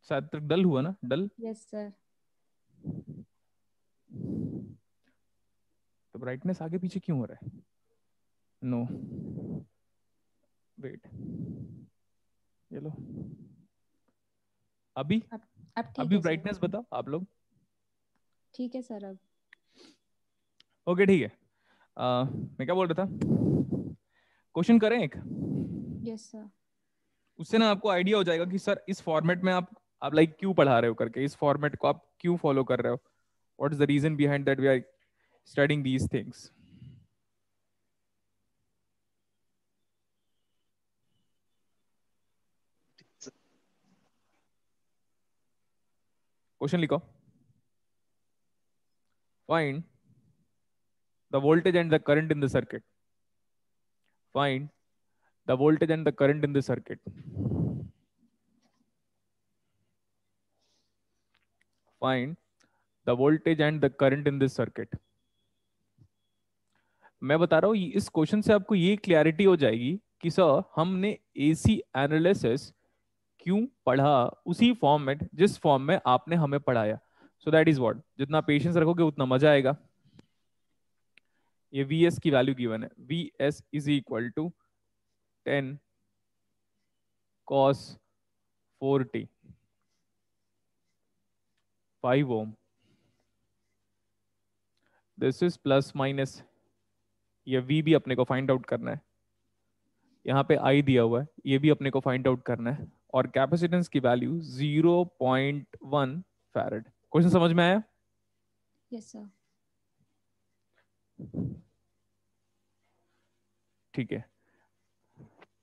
शायद तक डल हुआ ना, डल। Yes sir. तो ब्राइटनेस आगे पीछे क्यों हो रहा है? नो, वेट, ये लो। अभी अब ठीक अभी है सर। ब्राइटनेस बताओ आप लोग। ठीक है सर अब। ओके ठीक है। मैं क्या बोल रहा था, क्वेश्चन करें एक, यस सर। उससे ना आपको आइडिया हो जाएगा कि सर इस फॉर्मेट में आप लाइक क्यों पढ़ा रहे हो करके, इस फॉर्मेट को आप क्यों फॉलो कर रहे हो, what is the reason behind that we are studying these things. Question लिखो। Find the voltage and the current in the circuit. Find the voltage and the current in the circuit. Find the voltage and the current in this circuit. मैं बता रहा हूँ इस question से आपको ये clarity हो जाएगी कि सर हमने एसी एनालिसिस क्यों पढ़ा उसी फॉर्म में जिस फॉर्म में आपने हमें पढ़ाया। सो दैट इज व्हाट, जितना पेशेंस रखोगे उतना मजा आएगा। ये वी एस की वैल्यू गिवन है, V S is equal to 10 cos 4t 5 ohm। This is plus minus, ये v भी अपने को फाइंड आउट करना है, यहाँ पे I दिया हुआ है, ये भी अपने को फाइंड आउट करना है, और कैपेसिटेंस की वैल्यू 0.1 फैरेड। क्वेश्चन समझ में आया? Yes sir. ठीक है,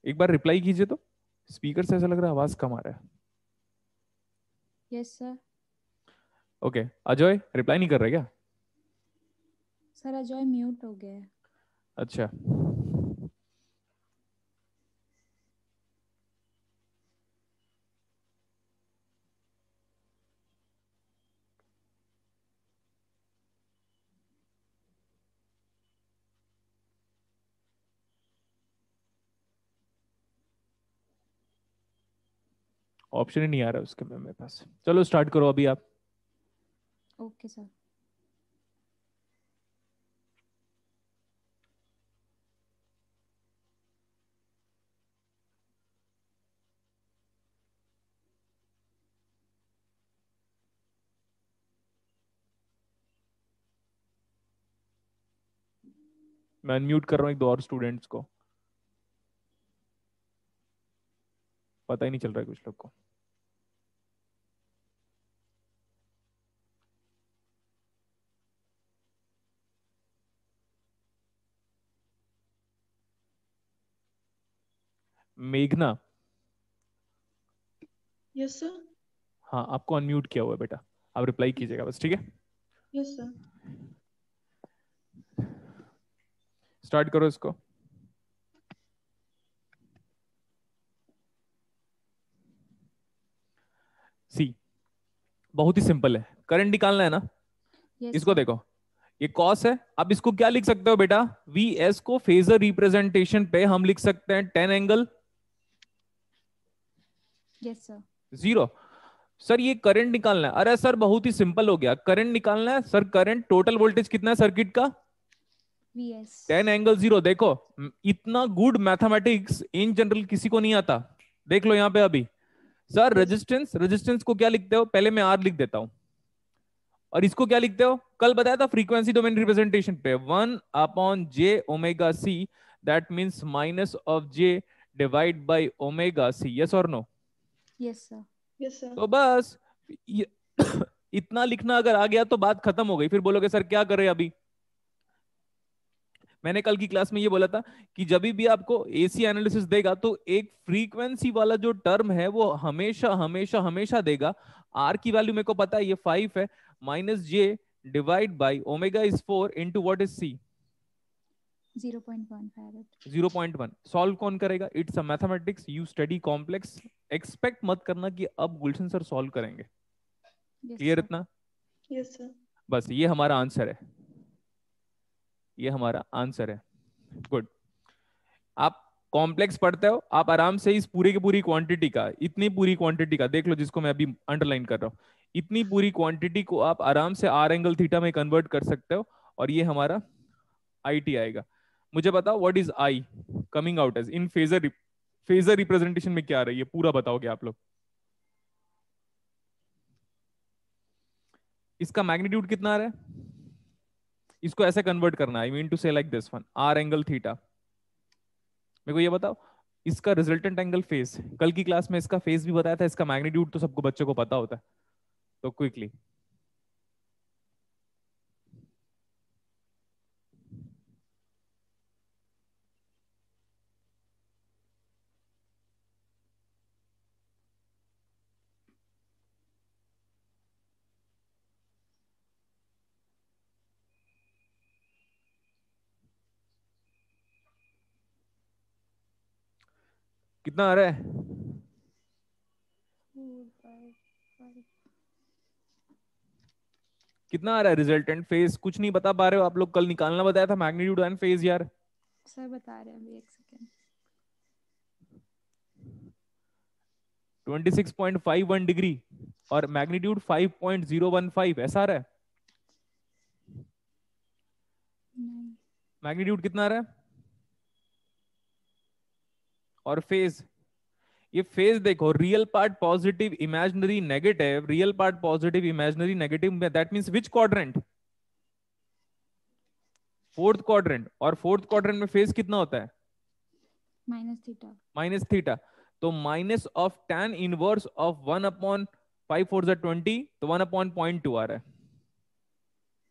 एक बार रिप्लाई कीजिए तो, स्पीकर से ऐसा लग रहा है आवाज कम आ रहा है। Yes sir. Okay Ajay reply नहीं कर रहे क्या? सर अजय म्यूट हो गया है। अच्छा, ऑप्शन ही नहीं आ रहा उसके में मेरे पास। चलो स्टार्ट करो अभी आप। Okay sir. मैं अनम्यूट कर रहा हूँ एक दो और स्टूडेंट्स को, पता ही नहीं चल रहा है कुछ लोग को। मेघना, यस सर। हाँ आपको अनम्यूट किया हुआ है बेटा, आप रिप्लाई कीजिएगा बस, ठीक है? Yes sir. स्टार्ट करो इसको। सी, बहुत ही सिंपल है, करंट निकालना है ना। यस इसको सर। देखो, ये कॉस है, अब इसको क्या लिख सकते हो बेटा, वी एस को फेजर रिप्रेजेंटेशन पे हम लिख सकते हैं 10 एंगल यस सर। 0। सर ये करंट निकालना है, अरे सर बहुत ही सिंपल हो गया, करंट निकालना है सर, करंट टोटल वोल्टेज कितना है सर्किट का, वी एस। 10 एंगल 0। देखो इतना गुड मैथमेटिक्स इन जनरल किसी को नहीं आता, देख लो यहाँ पे अभी। Sir yes. रेजिस्टेंस, रेजिस्टेंस को क्या लिखते हो, पहले मैं आर लिख देता हूं, और इसको क्या लिखते हो, कल बताया था फ्रीक्वेंसी डोमेन रिप्रेजेंटेशन पे 1/j⍵c, that means minus of j divide by omega C, yes और no? Yes sir. Yes sir. तो बस ये इतना लिखना अगर आ गया तो बात खत्म हो गई, फिर बोलोगे सर क्या करें अभी। मैंने कल की क्लास में ये बोला था कि जब भी आपको एसी एनालिसिस देगा तो एक फ्रीक्वेंसी वाला जो टर्म है वो हमेशा हमेशा हमेशा देगा। आर की वैल्यू मेरे को पता है ये 5 है, minus J divide by omega is 4 into what is C, 0.1 farad. 0.1। Solve कौन करेगा, it's a mathematics, you study complex. Expect मत करना कि अब गुलशन सर सॉल्व करेंगे, यस क्लियर सर। इतना? Yes sir. बस ये हमारा आंसर है, ये हमारा आंसर है। गुड। आप कॉम्प्लेक्स पढ़ते हो आप आराम से इस पूरी की पूरी क्वांटिटी का, इतनी पूरी क्वांटिटी का देख लो, जिसको मैं अभी अंडरलाइन कर रहा हूँ, इतनी पूरी क्वांटिटी को आप आराम से आर एंगल थीटा में कन्वर्ट कर सकते हो, और ये हमारा आई टी आएगा। मुझे बताओ what is I coming out as in phasor, phasor representation में क्या आ रही है, पूरा बताओगे आप लोग। इसका मैग्नीट्यूड कितना आ रहा है, इसको ऐसे कन्वर्ट करना, आई मीन टू से like this one, R angle theta. मेरे को ये बताओ इसका रिजल्टेंट एंगल फेज, कल की क्लास में इसका फेज भी बताया था, इसका मैग्नीट्यूड तो सबको बच्चों को पता होता है, तो क्विकली कितना आ रहा है, 4, 5, 5। कितना आ रहा है रिजल्टेंट फेज, कुछ नहीं बता पा रहे हो आप लोग, कल निकालना बताया था मैग्नीट्यूड एंड फेज यार। सर बता रहे हैं अभी, एक सेकेंड। 26.51 डिग्री और मैग्नीट्यूड 5.015, ऐसा आ रहा है। नहीं। मैग्नीट्यूड कितना आ रहा है और फेज, ये फेज देखो, real part positive, imaginary negative, real part positive, imaginary negative, that means which quadrant, fourth quadrant, और फोर्थ क्वाड्रेंट में फेज कितना होता है, माइनस थीटा। Minus theta. तो minus of tan inverse of 1/5 4 20, तो 1/0.2 आ रहा है।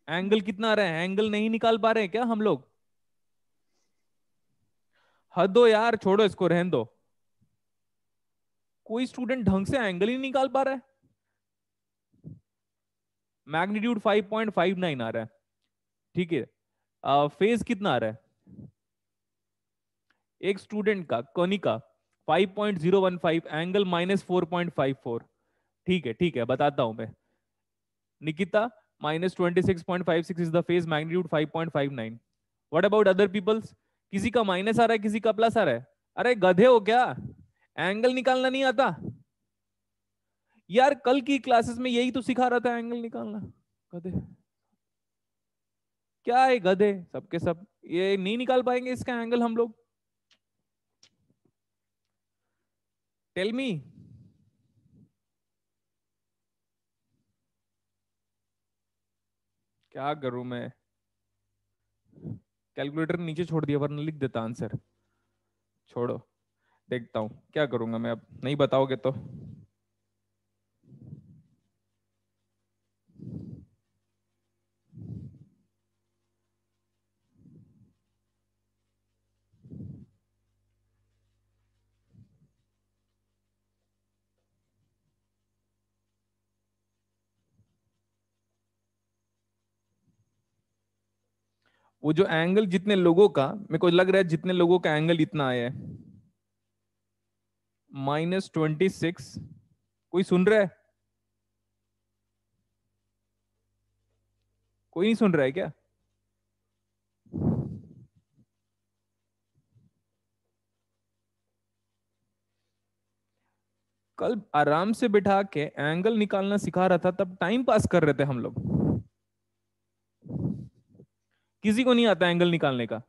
एंगल कितना आ रहा है, एंगल नहीं निकाल पा रहे हैं क्या हम लोग, हद दो यार, छोड़ो इसको, रहने दो। कोई स्टूडेंट ढंग से एंगल ही नहीं निकाल पा रहा है। मैग्नीट्यूड 5.59 आ रहा है, ठीक है। फेज कितना आ रहा है, एक स्टूडेंट का कोनिका 5.015, एंगल -4.54, ठीक है, ठीक है, बताता हूं मैं। Nikita -26.56 is the phase, magnitude 5.59। What about other peoples, किसी का माइनस आ रहा है, किसी का प्लस आ रहा है। अरे गधे हो क्या, एंगल निकालना नहीं आता यार, कल की क्लासेस में यही तो सिखा रहा था, एंगल निकालना। गधे क्या है, गधे सबके सब, ये नहीं निकाल पाएंगे इसका एंगल हम लोग, टेल मी। क्या करूं मैं, कैलकुलेटर नीचे छोड़ दिया, वरना लिख देता आंसर। छोड़ो, देखता हूं क्या करूंगा मैं, अब नहीं बताओगे तो। वो जो एंगल जितने लोगों का, मेरे को लग रहा है जितने लोगों का एंगल इतना आया है, -26। कोई सुन रहा है, कोई नहीं सुन रहा है क्या। कल आराम से बिठा के एंगल निकालना सिखा रहा था, तब टाइम पास कर रहे थे हम लोग। किसी को नहीं आता एंगल निकालने का,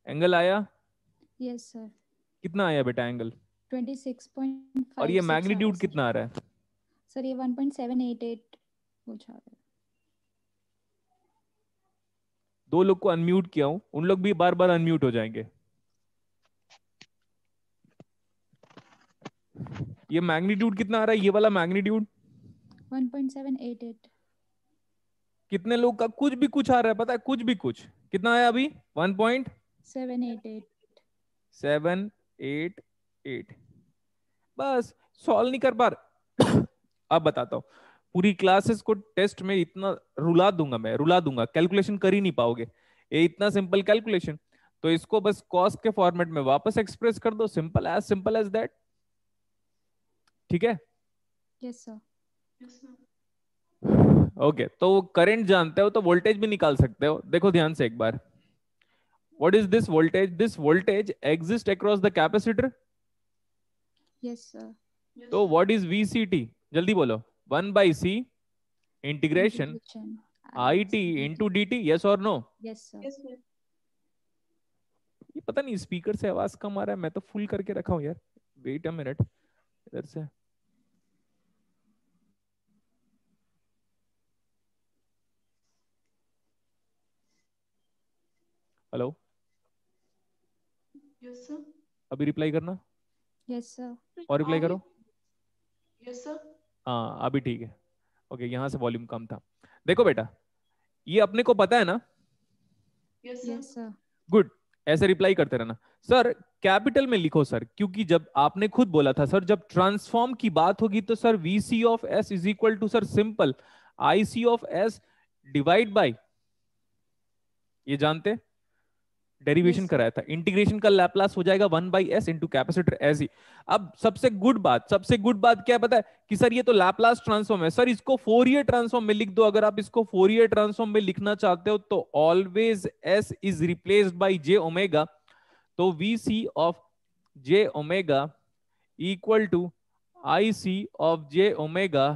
एंगल आया, यस सर। कितना आया बेटा एंगल, और ये 26.56 आ रहा है मैग्नीट्यूड सर। कितना आ रहा है। सर ये 1.788 कुछ आ रहा है। दो लोग को अनम्यूट किया हूं, उन लोग भी बार बार अनम्यूट हो जाएंगे। ये मैग्नीट्यूड कितना आ रहा है, ये वाला मैग्नीट्यूड 1.788। कितने लोग का कुछ भी कुछ आ रहा है, पता है, कुछ भी कुछ, कितना आया अभी 788। 1.788, बस सॉल्व नहीं कर पा रहे। अब बताता हूं, पूरी क्लासेस को टेस्ट में इतना रुला दूंगा, मैं रुला दूंगा, कैलकुलेशन कर ही नहीं पाओगे। ये इतना सिंपल कैलकुलेशन, तो इसको बस कॉस के फॉर्मेट में वापस एक्सप्रेस कर दो, सिंपल एज दैट। ठीक है? Yes sir. Yes, sir. Okay तो करंट जानते हो तो वोल्टेज भी निकाल सकते हो। देखो ध्यान से एक बार, what is this voltage? This voltage exist across the capacitor. Yes sir. Yes, तो sir. What is VCT? जल्दी बोलो। 1/C integration IT into DT, yes और no? Yes sir. Yes, sir. ये पता नहीं स्पीकर से आवाज कम आ रहा है, मैं तो फुल करके रखा हूँ यार। वेट अ मिनट, इधर से। Hello, Yes, sir. अभी रिप्लाई करना यस सर। और रिप्लाई करो। Yes, sir. हाँ अभी ठीक है। ओके यहाँ से वॉल्यूम कम था। देखो बेटा, ये अपने को पता है ना? Yes, sir. Yes sir. Good, ऐसे रिप्लाई करते रहना। सर कैपिटल में लिखो सर, क्योंकि जब आपने खुद बोला था सर जब ट्रांसफॉर्म की बात होगी तो sir VC of S is equal to sir simple IC of S divide by, ये जानते, डेरिवेशन Yes, sir. कराया था, इंटीग्रेशन का लैप्लास हो जाएगा 1/S इंटू कैपेसिटर एस ही। अब सबसे गुड बात क्या है पता है? कि सर ये तो लैप्लास ट्रांसफॉर्म है, सर इसको फोरियर ट्रांसफॉर्म में लिख दो। अगर आप इसको फोरियर ट्रांसफॉर्म में लिखना चाहते हो तो always S is replaced by J omega. तो VC of J omega equal to IC of J omega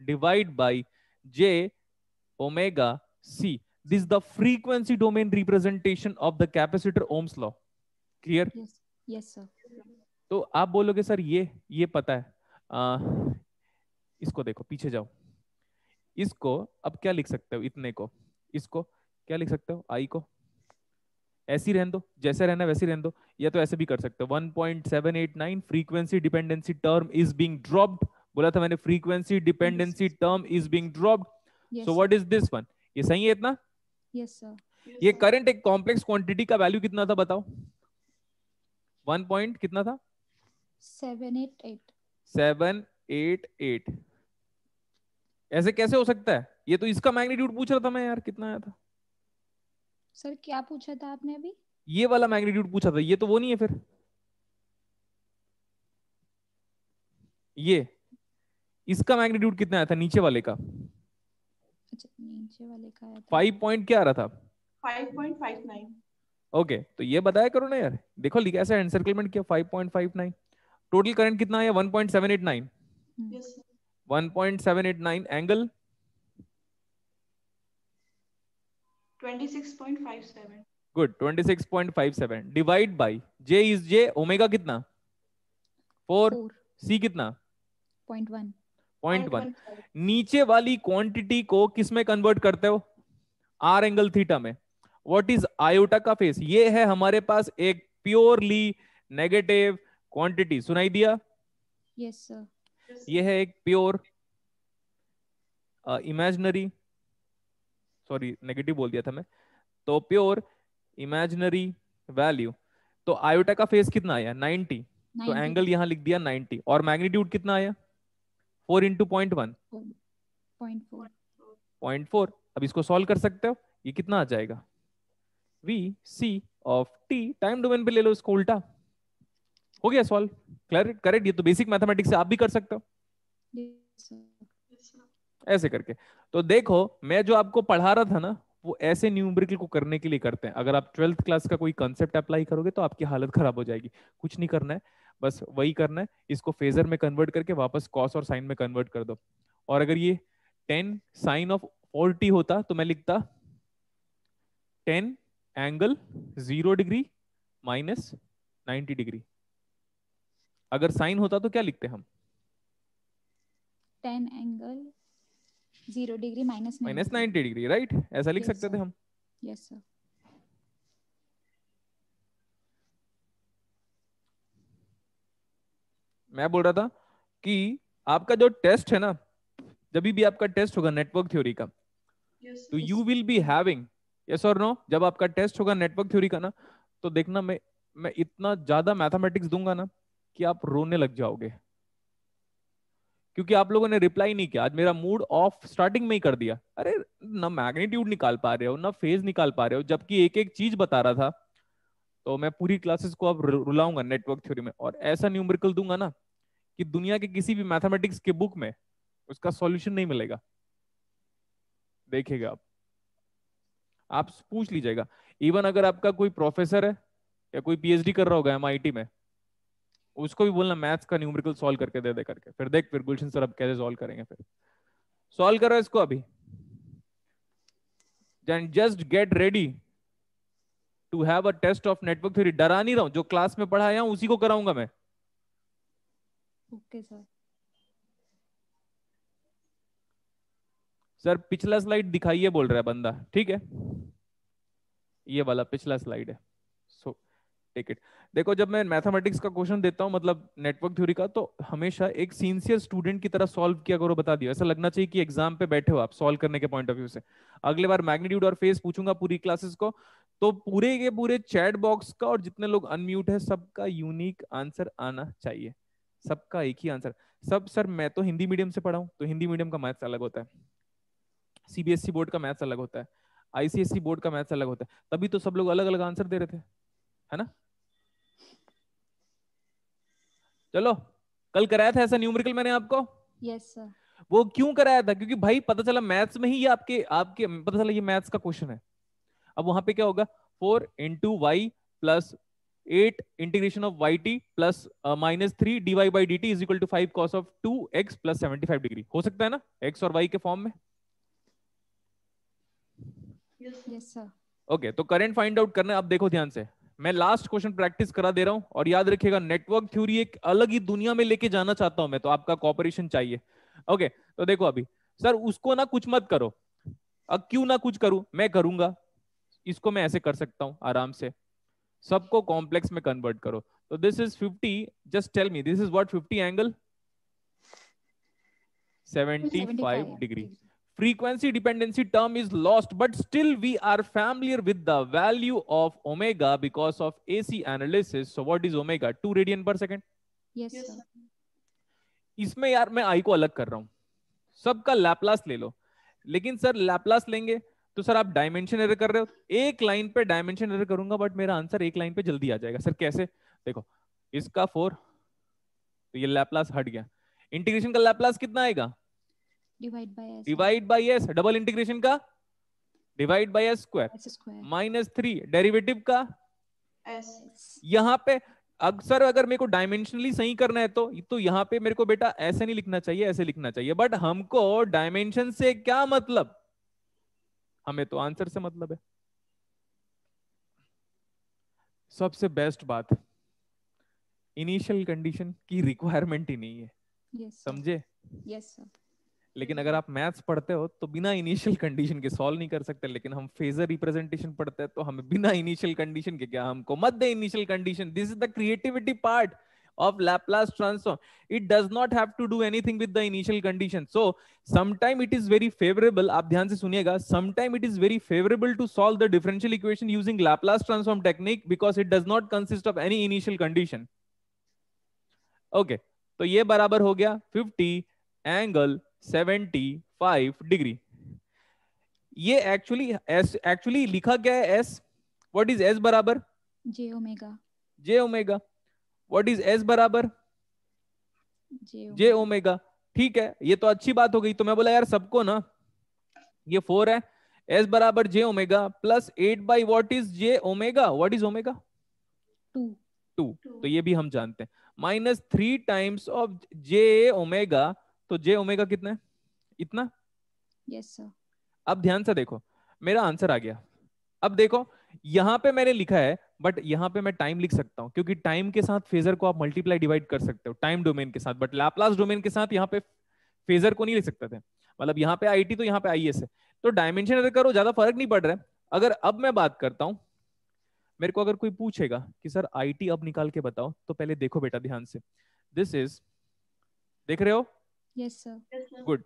divide by J omega C. This is the frequency domain representation of the capacitor Ohm's law. Clear? Yes. Yes, sir. तो आप बोलोगे sir ये पता है। इसको देखो, पीछे जाओ। इसको अब क्या लिख सकते हो? इतने को, इसको क्या लिख सकते हो? आई को ऐसे ही रहने दो, जैसे रहना वैसे ही रहने दो, या तो ऐसे भी कर सकते हो। 1.789 frequency dependency term is being dropped. बोला था मैंने, frequency dependency term is being dropped. Yes, so sir. What is this one? ये सही है इतना? Yes, sir. Yes, ये sir. करंट एक कॉम्प्लेक्स क्वांटिटी का वैल्यू कितना था बताओ? 1 पॉइंट कितना था? 788. 788। ऐसे कैसे हो सकता है? ये तो इसका मैग्नीट्यूड पूछ रहा था मैं यार, कितना आया था? सर क्या पूछा था आपने अभी? ये वाला मैग्नीट्यूड पूछा था, ये तो वो नहीं है फिर। ये इसका मैग्नीट्यूड कितना आया था नीचे वाले का? अच्छा, नीचे वाले का आया था। 5 पॉइंट क्या आ रहा था? 5.59. ओके तो ये बताया करो ना यार। देखो लिखा ऐसा एनसर्कलमेंट किया, 5.59। टोटल करंट कितना है? 1.789। Yes, sir. 1.789 angle 26.57. Good 26.57 divide by J is J, omega कितना? 4, 4. C कितना? 0.1. 0.1। नीचे वाली क्वांटिटी को किस में कन्वर्ट करते हो? R एंगल थीटा में। व्हाट इज आयोटा का फेस? ये है हमारे पास एक प्योरली नेगेटिव क्वांटिटी, सुनाई दिया? Yes, sir. Yes, ये है एक प्योर इमेजिनरी, सॉरी नेगेटिव बोल दिया था मैं, तो प्योर इमेजिनरी वैल्यू। तो आयोटा का फेस कितना आया? 90। तो 90. एंगल यहां लिख दिया 90, और मैग्नीट्यूड कितना आया? 4 इंटू 0.1, 0.4. 0.4। अब इसको सॉल्व कर सकते हो, ये कितना आ जाएगा? VC of T, time domain पे ले लो इसको उल्टा, हो गया सॉल्व। करेक्ट। ये तो बेसिक मैथमेटिक्स से आप भी कर सकते हो Yes, sir. yes, sir. ऐसे करके। तो देखो मैं जो आपको पढ़ा रहा था ना, वो ऐसे न्यूमेरिकल को करने के लिए करते हैं। अगर आप 12th क्लास का कोई कंसेप्ट अप्लाई करोगे तो आपकी हालत खराब हो जाएगी। कुछ नहीं करना है, बस वही करना है, इसको फेजर में कन्वर्ट करके वापस कॉस और साइन में कन्वर्ट कर दो। और अगर ये 10 साइन ऑफ 40 होता तो मैं लिखता 10 एंगल 0 डिग्री माइनस 90 डिग्री। अगर साइन होता तो क्या लिखते हम? 10 angle 0 degree minus minus 90 degree, right? ऐसा लिख Yes, सकते थे sir. हम। Yes, sir. मैं बोल रहा था कि आपका जो टेस्ट है ना, जब भी आपका टेस्ट होगा नेटवर्क थ्योरी का, Yes, तो sir. You will be having, yes और नो, जब आपका टेस्ट होगा नेटवर्क थ्योरी का ना, तो देखना मैं इतना ज्यादा मैथमेटिक्स दूंगा ना कि आप रोने लग जाओगे। क्योंकि आप लोगों ने रिप्लाई नहीं किया। आज मेरा मूड ऑफ स्टार्टिंग में ही कर दिया। अरे ना मैग्नीट्यूड निकाल पा रहे हो ना फेज निकाल पा रहे हो, जबकि एक एक चीज बता रहा था। तो मैं पूरी क्लासेस को अब रुलाऊंगा नेटवर्क थ्योरी में, और ऐसा न्यूमेरिकल दूंगा ना कि दुनिया के किसी भी मैथमेटिक्स के बुक में उसका सॉल्यूशन नहीं मिलेगा। देखिएगा आप पूछ लीजिएगा। इवन अगर आपका कोई प्रोफेसर है या कोई पीएचडी कर रहा होगा एमआईटी में, उसको भी बोलना मैथ्स का न्यूमेरिकल सॉल्व करके दे करके, फिर देख फिर गुलशन सर अब कैसे सॉल्व करेंगे। फिर सॉल्व करो इसको अभी, just get ready to have a test of network theory. डरा नहीं रहा हूं, जो क्लास में पढ़ाया हूं उसी को कराऊंगा मैं। Okay sir. सर पिछला स्लाइड दिखाइए बोल रहा है बंदा, ठीक है ये वाला पिछला स्लाइड है। So take it. देखो जब मैं मैथमेटिक्स का क्वेश्चन देता हूं मतलब नेटवर्क थ्योरी का, तो हमेशा एक सिंसियर स्टूडेंट की तरह सॉल्व किया करो। बता दियो, ऐसा लगना चाहिए कि एग्जाम पे बैठे हो आप सॉल्व करने के पॉइंट ऑफ व्यू से। अगले बार मैग्नीट्यूड और फेस पूछूंगा पूरी क्लासेस को, तो पूरे के पूरे चैट बॉक्स का और जितने लोग अनम्यूट है सबका यूनिक आंसर आना चाहिए, सबका एक ही आंसर। सब सर मैं तो हिंदी मीडियम से पढ़ा हूं, तो हिंदी मीडियम का मैथ्स अलग होता है, सीबीएसई बोर्ड का मैथ्स अलग होता है, आईसीएसई बोर्ड का मैथ्स अलग होता है, तभी तो सब लोग अलग अलग आंसर दे रहे थे, है ना। चलो कल कराया था ऐसा न्यूमेरिकल मैंने आपको। Yes sir. वो क्यों कराया था, क्योंकि भाई पता चला मैथ्स में ही ये आपके आपके पता चला ये मैथ्स का क्वेश्चन है। अब वहां पे क्या होगा, 4 into Y plus 8 integration of Y T plus -3 dy by D T is equal to 5 cos of 2x plus 75 degree. हो सकता है ना एक्स और वाई के फॉर्म में। Yes sir. ओके तो करंट फाइंड आउट करना है। अब देखो ध्यान से, मैं लास्ट क्वेश्चन प्रैक्टिस करा दे रहा हूं, और याद रखिएगा नेटवर्क थ्योरी एक अलग ही दुनिया में लेके जाना चाहता हूं मैं, तो आपका कॉपरेशन चाहिए। ओके तो देखो अभी सर उसको ना कुछ मत करो। अब क्यों ना कुछ करूं, मैं करूंगा। इसको मैं ऐसे कर सकता हूं आराम से, सबको कॉम्प्लेक्स में कन्वर्ट करो। तो this is 50, just tell me this is what 50 angle 75 degree. Frequency dependency term is lost, but still we are familiar with the value of omega because of AC analysis. So what is omega? 2 radian per second. Yes sir. इसमें यार मैं आई को अलग कर रहा हूं, सबका Laplace ले लो। लेकिन सर लैपलास लेंगे तो सर आप डायमेंशन एरर कर रहे हो। एक लाइन पे डायमेंशन एरर करूंगा बट मेरा आंसर एक लाइन पे जल्दी आ जाएगा। सर कैसे, देखो इसका 4 तो ये लैपलास हट गया। इंटीग्रेशन का लैपलास कितना आएगा, divide by s. Double integration का divide by s square -3 derivative का S यहां पे। अक्सर अगर मेरे को डायमेंशनली सही करना है तो यहां पे मेरे को बेटा ऐसे नहीं लिखना चाहिए, ऐसे लिखना चाहिए। बट हमको डायमेंशन से क्या मतलब, हमें तो आंसर से मतलब है। सबसे बेस्ट बात, इनिशियल कंडीशन की रिक्वायरमेंट ही नहीं है, यस समझे। Yes sir. लेकिन अगर आप मैथ्स पढ़ते हो तो बिना इनिशियल कंडीशन के सॉल्व नहीं कर सकते। लेकिन हम फेजर रिप्रेजेंटेशन पढ़ते हैं तो हमें बिना इनिशियल कंडीशन के क्या, हमको मत दे initial condition. This is the creativity part of Laplace transform. It does not have to do anything with the initial condition. So sometime it is very favorable, आप ध्यान से सुनिएगा, sometime it is very favorable to solve the differential equation using Laplace transform technique because it does not consist of any initial condition. Okay, तो ये बराबर हो गया 50 angle 75 degree. ये एक्चुअली लिखा क्या है एस, व्हाट इज एस बराबर j omega. J omega. What is s बराबर जे ओमेगा। ठीक है ये तो अच्छी बात हो गई। तो मैं बोला यार सबको ना, ये 4 है, एस बराबर j omega plus 8 by what is j omega, what is omega 2। तो ये भी हम जानते हैं, -3 टाइम्स ऑफ जे ओमेगा। तो जे ओमेगा कितना है, इतना। Yes sir. अब ध्यान से देखो मेरा आंसर आ गया। अब देखो यहां पे मैंने लिखा है, बट यहां पे मैं टाइम लिख सकता हूं क्योंकि टाइम के साथ फेजर को आप मल्टीप्लाई डिवाइड कर सकते हो टाइम डोमेन के साथ, बट लैपलास डोमेन के साथ यहां पे फेजर को नहीं लिख सकते थे। मतलब यहाँ पे आईटी तो यहाँ पे आईएस है, तो डायमेंशन अगर करो ज्यादा फर्क नहीं पड़ रहा है। अगर अब मैं बात करता हूं, मेरे को अगर कोई पूछेगा कि सर आईटी अब निकाल के बताओ, तो पहले देखो बेटा ध्यान से, दिस इज, देख रहे हो, यस सर। Good,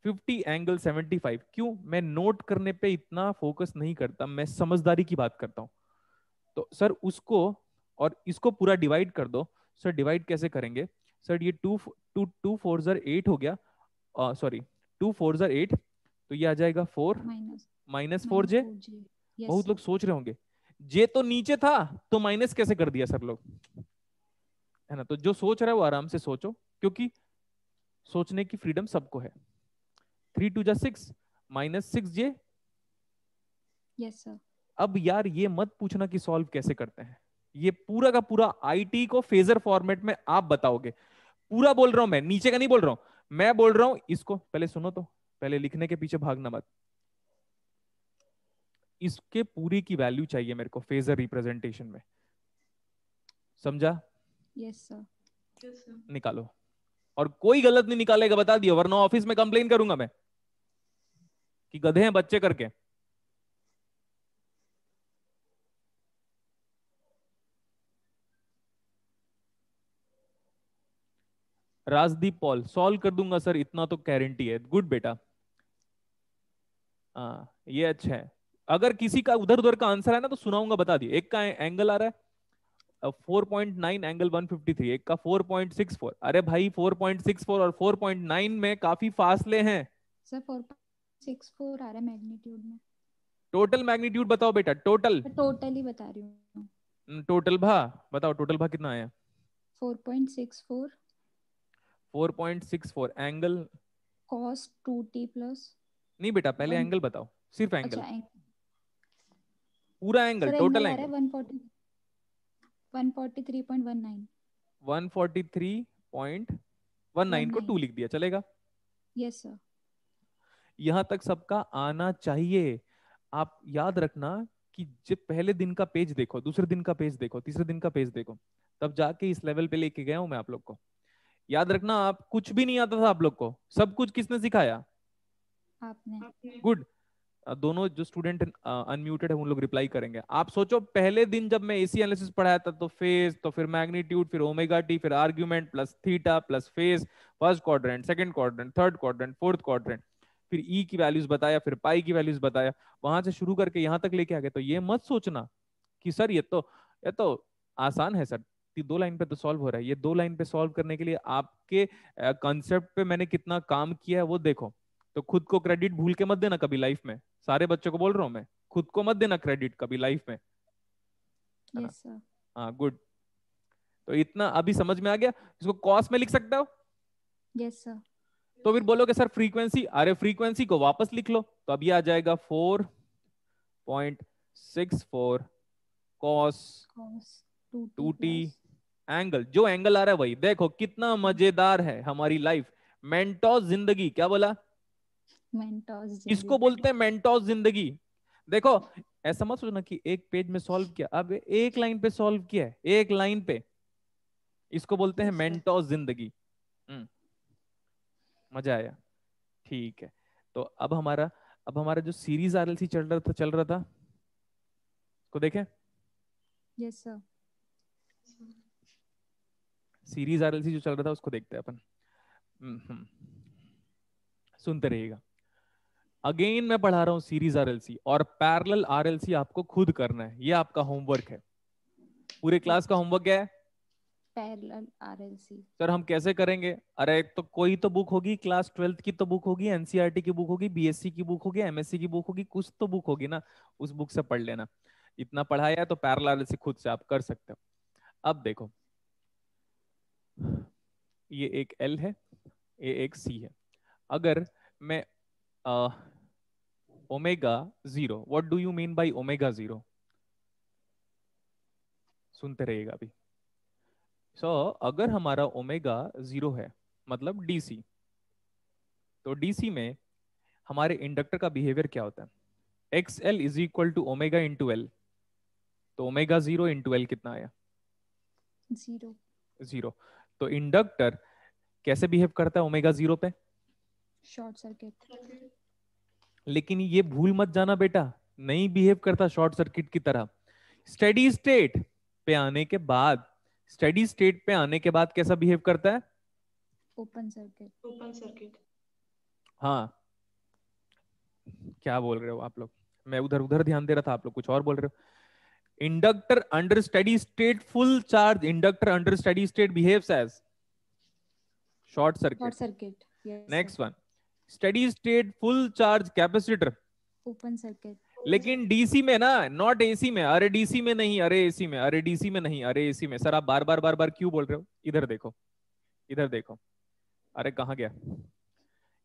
50 angle 75। क्यों, मैं नोट करने पे इतना फोकस नहीं करता, मैं समझदारी की बात करता हूं। तो सर उसको और इसको पूरा डिवाइड कर दो। सर डिवाइड कैसे करेंगे, सर ये 2 4 जार 8 हो गया, सॉरी 2 4 जार 8, तो ये आ जाएगा 4 माइनस 4 जे। बहुत लोग सोच रहे होंगे जे तो नीचे था तो माइनस कैसे कर दिया सर लोग, है ना। तो जो सोच रहा है वो आराम से सोचो, क्योंकि सोचने की फ्रीडम सबको है। 3 2 जा 6 माइनस 6 जे। Yes sir. अब यार ये मत पूछना कि सॉल्व कैसे करते हैं, ये पूरा का पूरा आईटी को फेजर फॉर्मेट में आप बताओगे। पूरा बोल रहा हूं मैं, नीचे का नहीं बोल रहा हूं, मैं बोल रहा हूं इसको पहले सुनो, तो पहले लिखने के पीछे भागना मत। इसके पूरी की वैल्यू चाहिए मेरे को फेजर रिप्रेजेंटेशन में, समझा? Yes sir. निकालो, और कोई गलत नहीं निकालेगा बता दियो, वरना ऑफिस में कंप्लेन करूंगा मैं कि गधे हैं बच्चे करके। राजदीप पॉल सॉल्व कर दूंगा सर, इतना तो गारंटी है। गुड बेटा, हाँ ये अच्छा है। अगर किसी का उधर उधर का आंसर है ना तो सुनाऊंगा, बता दिए। एक का एंगल आ रहा है 4.9 एंगल 153, एक का 4.64। अरे भाई 4.64 और 4.9 में काफी फासले हैं सर। 4.64 आ रहा है मैग्नीट्यूड में। टोटल मैग्नीट्यूड बताओ बेटा, टोटल। टोटल ही बता रही हूँ। टोटल भा बताओ, टोटल भा कितना आया? 4.64 4.64 एंगल cos 2t प्लस। नहीं बेटा, पहले एंगल बताओ, सिर्फ एंगल। अच्छा पूरा एंगल, सर टोटल एंगल आ रहा है एंगल 143.19। 143.19 को 2 लिख दिया, चलेगा? Yes sir. यहां तक सबका आना चाहिए। आप याद रखना कि जब पहले दिन का पेज देखो, दूसरे दिन का पेज देखो, तीसरे दिन का पेज देखो, तब जाके इस लेवल पे लेके गया हूं मैं आप लोग को। याद रखना, आप कुछ भी नहीं आता था आप लोग को, सब कुछ किसने सिखाया? आपने। गुड। दोनों जो स्टूडेंट अनम्यूटेड है उन लोग रिप्लाई करेंगे। आप सोचो पहले दिन जब मैं एसी एनालिसिस पढ़ाया था, तो फेज, तो फिर मैग्नीट्यूड, फिर ओमेगा टी, फिर argument plus theta plus phase, first quadrant, second quadrant, third quadrant, fourth quadrant, फिर ई की वैल्यूज बताया, फिर पाई की वैल्यूज बताया, वहां से शुरू करके यहाँ तक लेके आ गए। तो ये मत सोचना कि सर ये तो आसान है सर, 2 लाइन पे तो सॉल्व हो रहा है। ये 2 लाइन पे सॉल्व करने के लिए आपके कंसेप्ट पे मैंने कितना काम किया है वो देखो। तो खुद को क्रेडिट भूल के मत देना कभी लाइफ में, सारे बच्चों को बोल रहा हूं मैं, खुद को मत देना क्रेडिट कभी लाइफ में, है ना। Yes sir. हाँ गुड। तो इतना अभी समझ में आ गया, इसको कॉस में लिख सकते हो। Yes sir. तो फिर बोलोगे सर फ्रीक्वेंसी, अरे फ्रीक्वेंसी को वापस लिख लो, तो अब ये आ जाएगा 4.64 कॉस 2t एंगल। जो एंगल आ रहा है वही देखो, कितना मजेदार है हमारी लाइफ। मेंटोस जिंदगी, क्या बोला? मेंटोस इसको बोलते हैं मेंटोस जिंदगी। देखो ऐसा मत सोचना कि एक पेज में सॉल्व किया, अब एक लाइन पे सॉल्व किया है, एक लाइन पे। इसको बोलते हैं मेंटोस जिंदगी। मजा आया? ठीक है। तो अब हमारा जो सीरीज आरएलसी चल रहा था को देखें। Yes sir. सीरीज आरएलसी जो चल रहा था उसको देखते हैं अपन। सुनते रहिएगा। अगेन मैं पढ़ा रहा हूं सीरीज आरएलसी, और पैरेलल आरएलसी आपको खुद करना है, ये आपका होमवर्क है। पूरे क्लास का होमवर्क क्या है? Parallel RLC. सर हम कैसे करेंगे? अरे तो कोई तो बुक होगी, क्लास 12th की तो बुक होगी, एनसीईआरटी की बुक होगी, बीएससी की बुक होगी, एमएससी की बुक होगी, कुछ तो बुक होगी ना, उस बुक से पढ़ लेना। इतना पढ़ाया है तो पैरेलल आरएलसी खुद से आप कर सकते हो। अब देखो, ये एक एल है, ये एक सी है। अगर मैं omega 0, what do you mean by omega 0? सुनते रहिएगा अभी। अगर हमारा ओमेगा 0 है, मतलब डीसी, तो डीसी में हमारे इंडक्टर का बिहेवियर क्या होता है? X L is equal to omega into L. तो ओमेगा 0 इंटू एल कितना आया? 0। तो इंडक्टर कैसे बिहेव करता है ओमेगा 0 पे? Short circuit. लेकिन ये भूल मत जाना बेटा, नहीं बिहेव करता शॉर्ट सर्किट की तरह। स्टेडी स्टेट पे आने के बाद, स्टेडी स्टेट पे आने के बाद कैसा बिहेव करता है? Open circuit. Open circuit. हाँ, क्या बोल रहे हो आप लोग? मैं उधर उधर ध्यान दे रहा था, आप लोग कुछ और बोल रहे हो। Inductor under steady state full charge, inductor under steady state behaves as short short circuit. Circuit. Yes next one, steady state full charge capacitor. Open circuit. लेकिन डीसी में ना, नॉट एसी में। अरे डीसी में नहीं, अरे एसी में, अरे डीसी में नहीं, अरे एसी में। सर आप बार बार क्यों बोल रहे हो? इधर देखो, इधर देखो। अरे कहाँ गया?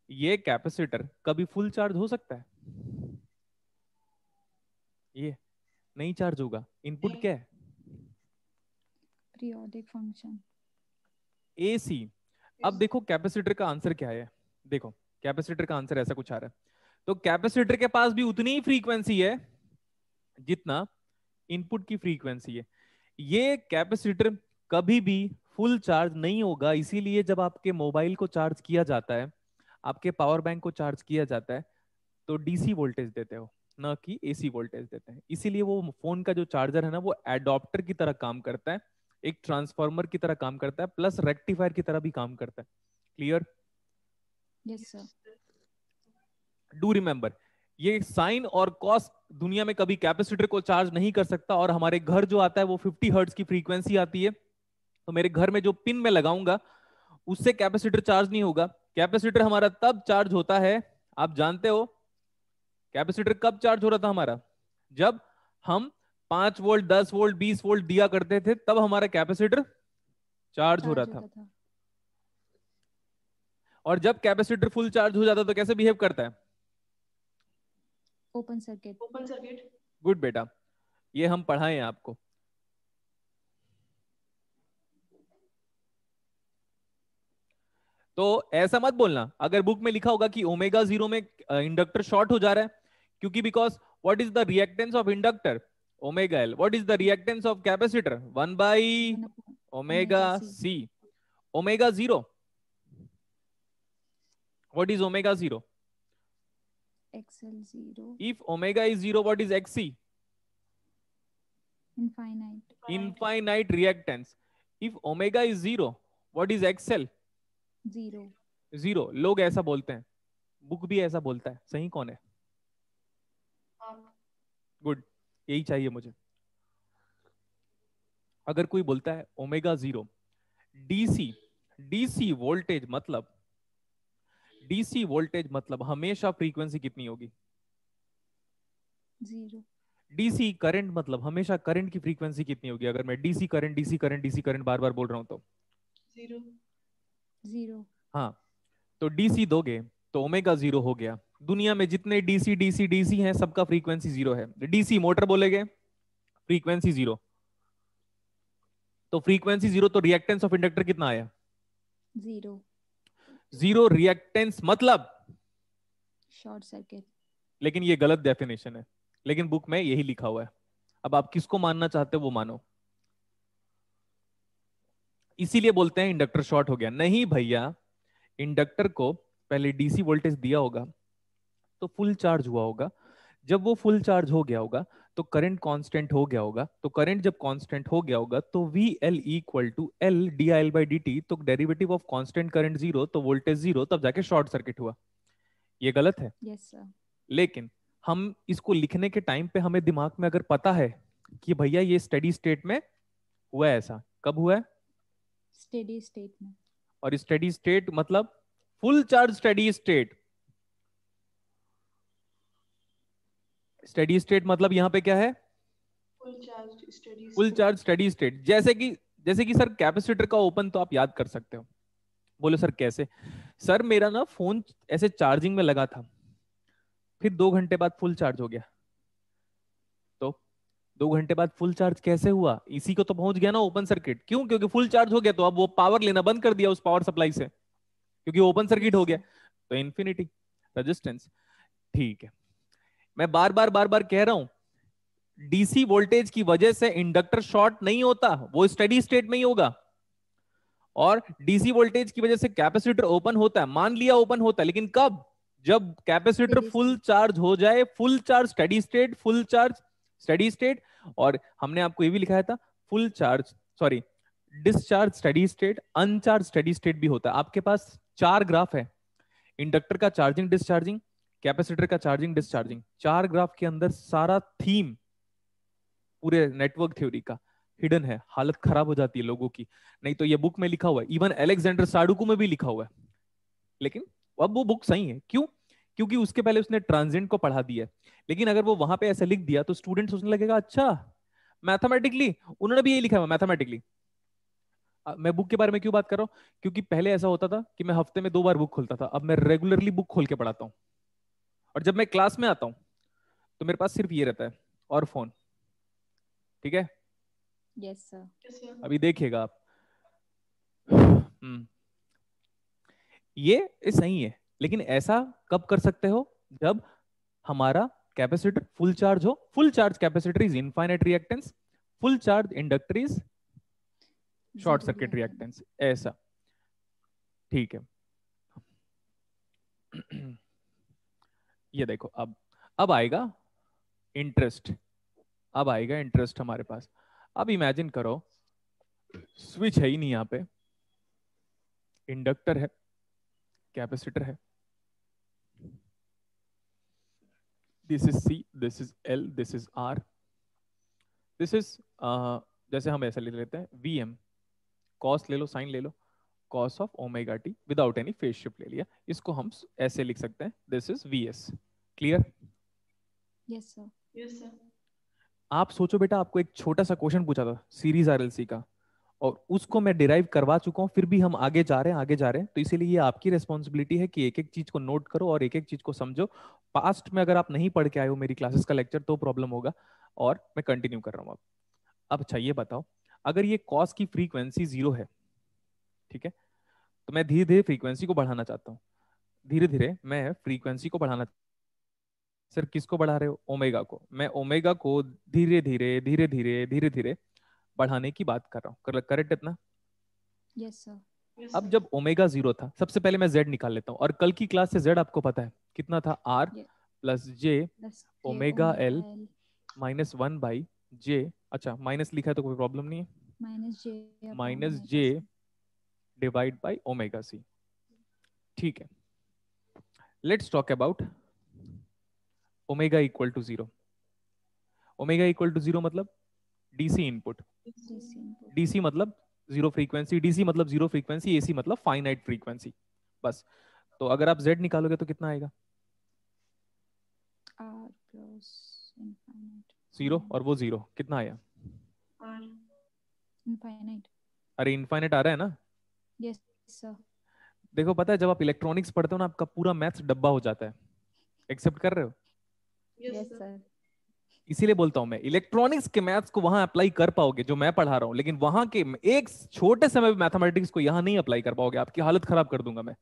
ये कैपेसिटर कभी फुल चार्ज हो सकता है? ये नहीं चार्ज होगा। इनपुट क्या है? Periodic function. एसी। अब देखो कैपेसिटर का आंसर क्या है। देखो कैपेसिटर का आंसर ऐसा कुछ आ रहा है। तो कैपेसिटर के पास भी उतनी ही फ्रीक्वेंसी है जितना इनपुट की फ्रीक्वेंसी है। ये कैपेसिटर कभी भी फुल चार्ज नहीं होगा। इसीलिए जब आपके मोबाइल को चार्ज किया जाता है, आपके पावर बैंक को चार्ज किया जाता है, तो डीसी वोल्टेज देते हो, ना कि एसी वोल्टेज देते हैं। इसीलिए वो फोन का जो चार्जर है ना, वो एडॉप्टर की तरह काम करता है, एक ट्रांसफार्मर की तरह काम करता है, प्लस रेक्टिफायर की तरह भी काम करता है। Clear? Yes sir. Do remember, ये साइन और कॉस दुनिया में कभी कैपेसिटर को चार्ज नहीं कर सकता। और हमारे घर जो आता है वो 50 हर्ट्ज की फ्रीक्वेंसी आती है। तो मेरे घर में जो पिन में लगाऊंगा उससे कैपेसिटर चार्ज नहीं होगा। कैपेसिटर हमारा तब चार्ज होता है, आप जानते हो कैपेसिटर कब चार्ज हो रहा था हमारा? जब हम 5 वोल्ट, 10 वोल्ट, 20 वोल्ट दिया करते थे, तब हमारा कैपेसिटर चार्ज हो रहा था। और जब कैपेसिटर फुल चार्ज हो जाता तो कैसे बिहेव करता है? Open circuit. Open circuit. Good बेटा, ये हम पढ़ाएं आपको। तो ऐसा मत बोलना अगर बुक में लिखा होगा कि ओमेगा 0 में इंडक्टर शॉर्ट हो जा रहा है, क्योंकि because what is the reactance of inductor? Omega L. What is the reactance of capacitor? 1 by omega C. Omega 0, what is omega 0? XL0। If omega is 0, what is XC? Infinite। Infinite reactance. If omega is 0, what is XL? 0। 0। लोग ऐसा बोलते हैं, book भी ऐसा बोलता है। सही कौन है? गुड, यही चाहिए मुझे। अगर कोई बोलता है ओमेगा 0 डीसी, डीसी वोल्टेज मतलब, डीसी वोल्टेज मतलब हमेशा फ्रीक्वेंसी कितनी होगी? 0। डीसी करंट मतलब हमेशा करंट की फ्रीक्वेंसी कितनी होगी? अगर मैं DC current, DC current, DC current बार बार बोल रहा हूं तो 0। 0। हाँ, तो डीसी दोगे तो ओमेगा 0 हो गया। दुनिया में जितने डीसी डीसी डीसी हैं सबका फ्रीक्वेंसी 0 है। डीसी मोटर बोलेगे, फ्रीक्वेंसी 0। तो फ्रीक्वेंसी 0, तो रिएक्टेंस ऑफ इंडक्टर कितना आया? 0। 0 रिएक्टेंस मतलब शॉर्ट सर्किट। लेकिन ये गलत डेफिनेशन है, लेकिन बुक में यही लिखा हुआ है। अब आप किसको मानना चाहते हो वो मानो। इसीलिए बोलते हैं इंडक्टर शॉर्ट हो गया। नहीं भैया, इंडक्टर को पहले डीसी वोल्टेज दिया होगा तो फुल चार्ज हुआ होगा। जब वो फुल चार्ज हो गया होगा तो करंट कांस्टेंट हो गया होगा। तो करंट जब कांस्टेंट हो गया होगा तो V L equal to L D I L by D T. तो डेरिवेटिव ऑफ कांस्टेंट करंट 0, तो वोल्टेज 0, तब जाके शॉर्ट सर्किट हुआ। ये गलत है। Yes sir. लेकिन हम इसको लिखने के टाइम पे हमें दिमाग में अगर पता है कि भैया ये स्टेडी स्टेट में हुआ है, ऐसा कब हुआ है? स्टेडी स्टेट में। और स्टेडी स्टेट मतलब full charge steady state. Steady state मतलब यहां पे क्या है? Full charge steady full charge steady state. जैसे कि सर कैपेसिटर का ओपन तो आप याद कर सकते हो। बोले सर कैसे? सर मेरा ना फोन ऐसे चार्जिंग में लगा था, फिर 2 घंटे बाद फुल चार्ज हो गया। तो 2 घंटे बाद फुल चार्ज कैसे हुआ? इसी को तो पहुंच गया ना ओपन सर्किट। क्यों? क्योंकि फुल चार्ज हो गया, तो अब वो पावर लेना बंद कर दिया उस पावर सप्लाई से, क्योंकि ओपन सर्किट हो गया। तो इन्फिनिटी रेजिस्टेंस। ठीक है, मैं बार बार कह रहा हूं, डीसी वोल्टेज की वजह से इंडक्टर शॉर्ट नहीं होता, वो स्टेडी स्टेट में ही होगा। और डीसी वोल्टेज की वजह से कैपेसिटर ओपन होता है, मान लिया ओपन होता है, लेकिन कब? जब कैपेसिटर फुल चार्ज हो जाए। Full charge steady state, full charge steady state. और हमने आपको ये भी लिखाया था full charge, sorry, discharge steady state, अनचार्ज steady state भी होता है। आपके पास 4 ग्राफ है, इंडक्टर का चार्जिंग डिस्चार्जिंग, कैपेसिटर का चार्जिंग डिस्चार्जिंग। 4 ग्राफ के अंदर सारा थीम पूरे नेटवर्क थ्योरी का हिडन है, हालत खराब हो जाती है लोगों की। नहीं तो ये बुक में लिखा हुआ है, इवन अलेक्जेंडर साडुकू में भी लिखा हुआ है, लेकिन अब वो बुक सही है। क्यों? क्योंकि उसके पहले उसने ट्रांजेंट को पढ़ा दिया है। लेकिन अगर वो वहां पे ऐसे लिख दिया तो स्टूडेंट सोचने लगेगा अच्छा मैथमेटिकली, उन्होंने भी यही लिखा हुआ मैथमेटिकली। मैं बुक के बारे में क्यों बात कर रहा हूँ? क्योंकि पहले ऐसा होता था कि मैं हफ्ते में 2 बार बुक खोलता था, अब मैं रेगुलरली बुक खोल के पढ़ाता हूँ। और जब मैं क्लास में आता हूँ तो मेरे पास सिर्फ ये रहता है और फोन। ठीक है, यस सर। Yes, sir. अभी देखिएगा आप। ये सही है, लेकिन ऐसा कब कर सकते हो? जब हमारा कैपेसिटर फुल चार्ज हो। Full charge capacitor is infinite reactance, full charge inductor is short zero circuit reactance. Reactance, ऐसा। ठीक है। ये देखो, अब आएगा इंटरेस्ट। अब आएगा इंटरेस्ट हमारे पास। अब इमेजिन करो स्विच है ही नहीं यहाँ पे, इंडक्टर है, कैपेसिटर है, this is C, this is L, this is R, this is जैसे हम ऐसा ले लेते हैं वी एम, कॉस ले लो, साइन ले लो, cos of omega t without any phase shift ले लिया। इसको हम ऐसे लिख सकते हैं, this is v s. Clear? Yes sir. Yes, sir. आप सोचो बेटा, आपको एक छोटा सा क्वेश्चन पूछा था सीरीज आरएलसी का, और उसको मैं डिराइव करवा चुका हूं, फिर भी हम आगे जा रहे हैं, आगे जा रहे हैं। तो इसीलिए ये आपकी रिस्पॉन्सिबिलिटी है कि एक एक चीज को नोट करो और एक एक चीज को समझो। पास्ट में अगर आप नहीं पढ़ के आए हो मेरी क्लासेस का लेक्चर तो प्रॉब्लम होगा, और मैं कंटिन्यू कर रहा हूँ अब। अच्छा ये बताओ, अगर ये कॉस की फ्रीक्वेंसी 0 है, ठीक है, तो मैं धीरे धीरे फ्रीक्वेंसी को बढ़ाना चाहता हूँ। धीरे धीरे मैं फ्रीक्वेंसी को बढ़ाना। सर किसको बढ़ा रहे हो? ओमेगा को। मैं ओमेगा को धीरे धीरे धीरे धीरे धीरे धीरे बढ़ाने की बात कर रहा हूँ। करेक्ट इतना? Yes sir. Yes, अब sir. जब ओमेगा 0 था, सबसे पहले मैं जेड निकाल लेता हूँ, और कल की क्लास से जेड आपको पता है कितना था? R plus j plus j omega omega L L minus 1/जे। अच्छा माइनस लिखा है तो कोई प्रॉब्लम नहीं है, minus j upon minus omega j C. Divide by omega C. ठीक है, let's talk about omega equal to 0। Omega equal to 0 मतलब DC input, Yes, sir. DC input. DC मतलब जीरो फ्रीक्वेंसी, डीसी मतलब zero frequency, AC मतलब finite frequency. बस। तो अगर आप जेड निकालोगे तो कितना आएगा? Are plus infinite. 0 और वो 0 कितना आया? R. इनफाइनाइट। अरे इनफाइनाइट आ रहा है ना? Yes sir. देखो पता है, जब आप इलेक्ट्रॉनिक्स पढ़ते हो ना, आपका पूरा मैथ्स डब्बा हो जाता है। एक्सेप्ट कर रहे हो? Yes, yes sir. सर। इसीलिए बोलता हूं मैं, इलेक्ट्रॉनिक्स के मैथ्स को वहां अप्लाई कर पाओगे जो मैं पढ़ा रहा हूं, लेकिन वहां के एक छोटे समय मैथमेटिक्स को यहां नहीं अप्लाई कर पाओगे, आपकी हालत खराब कर दूंगा मैं,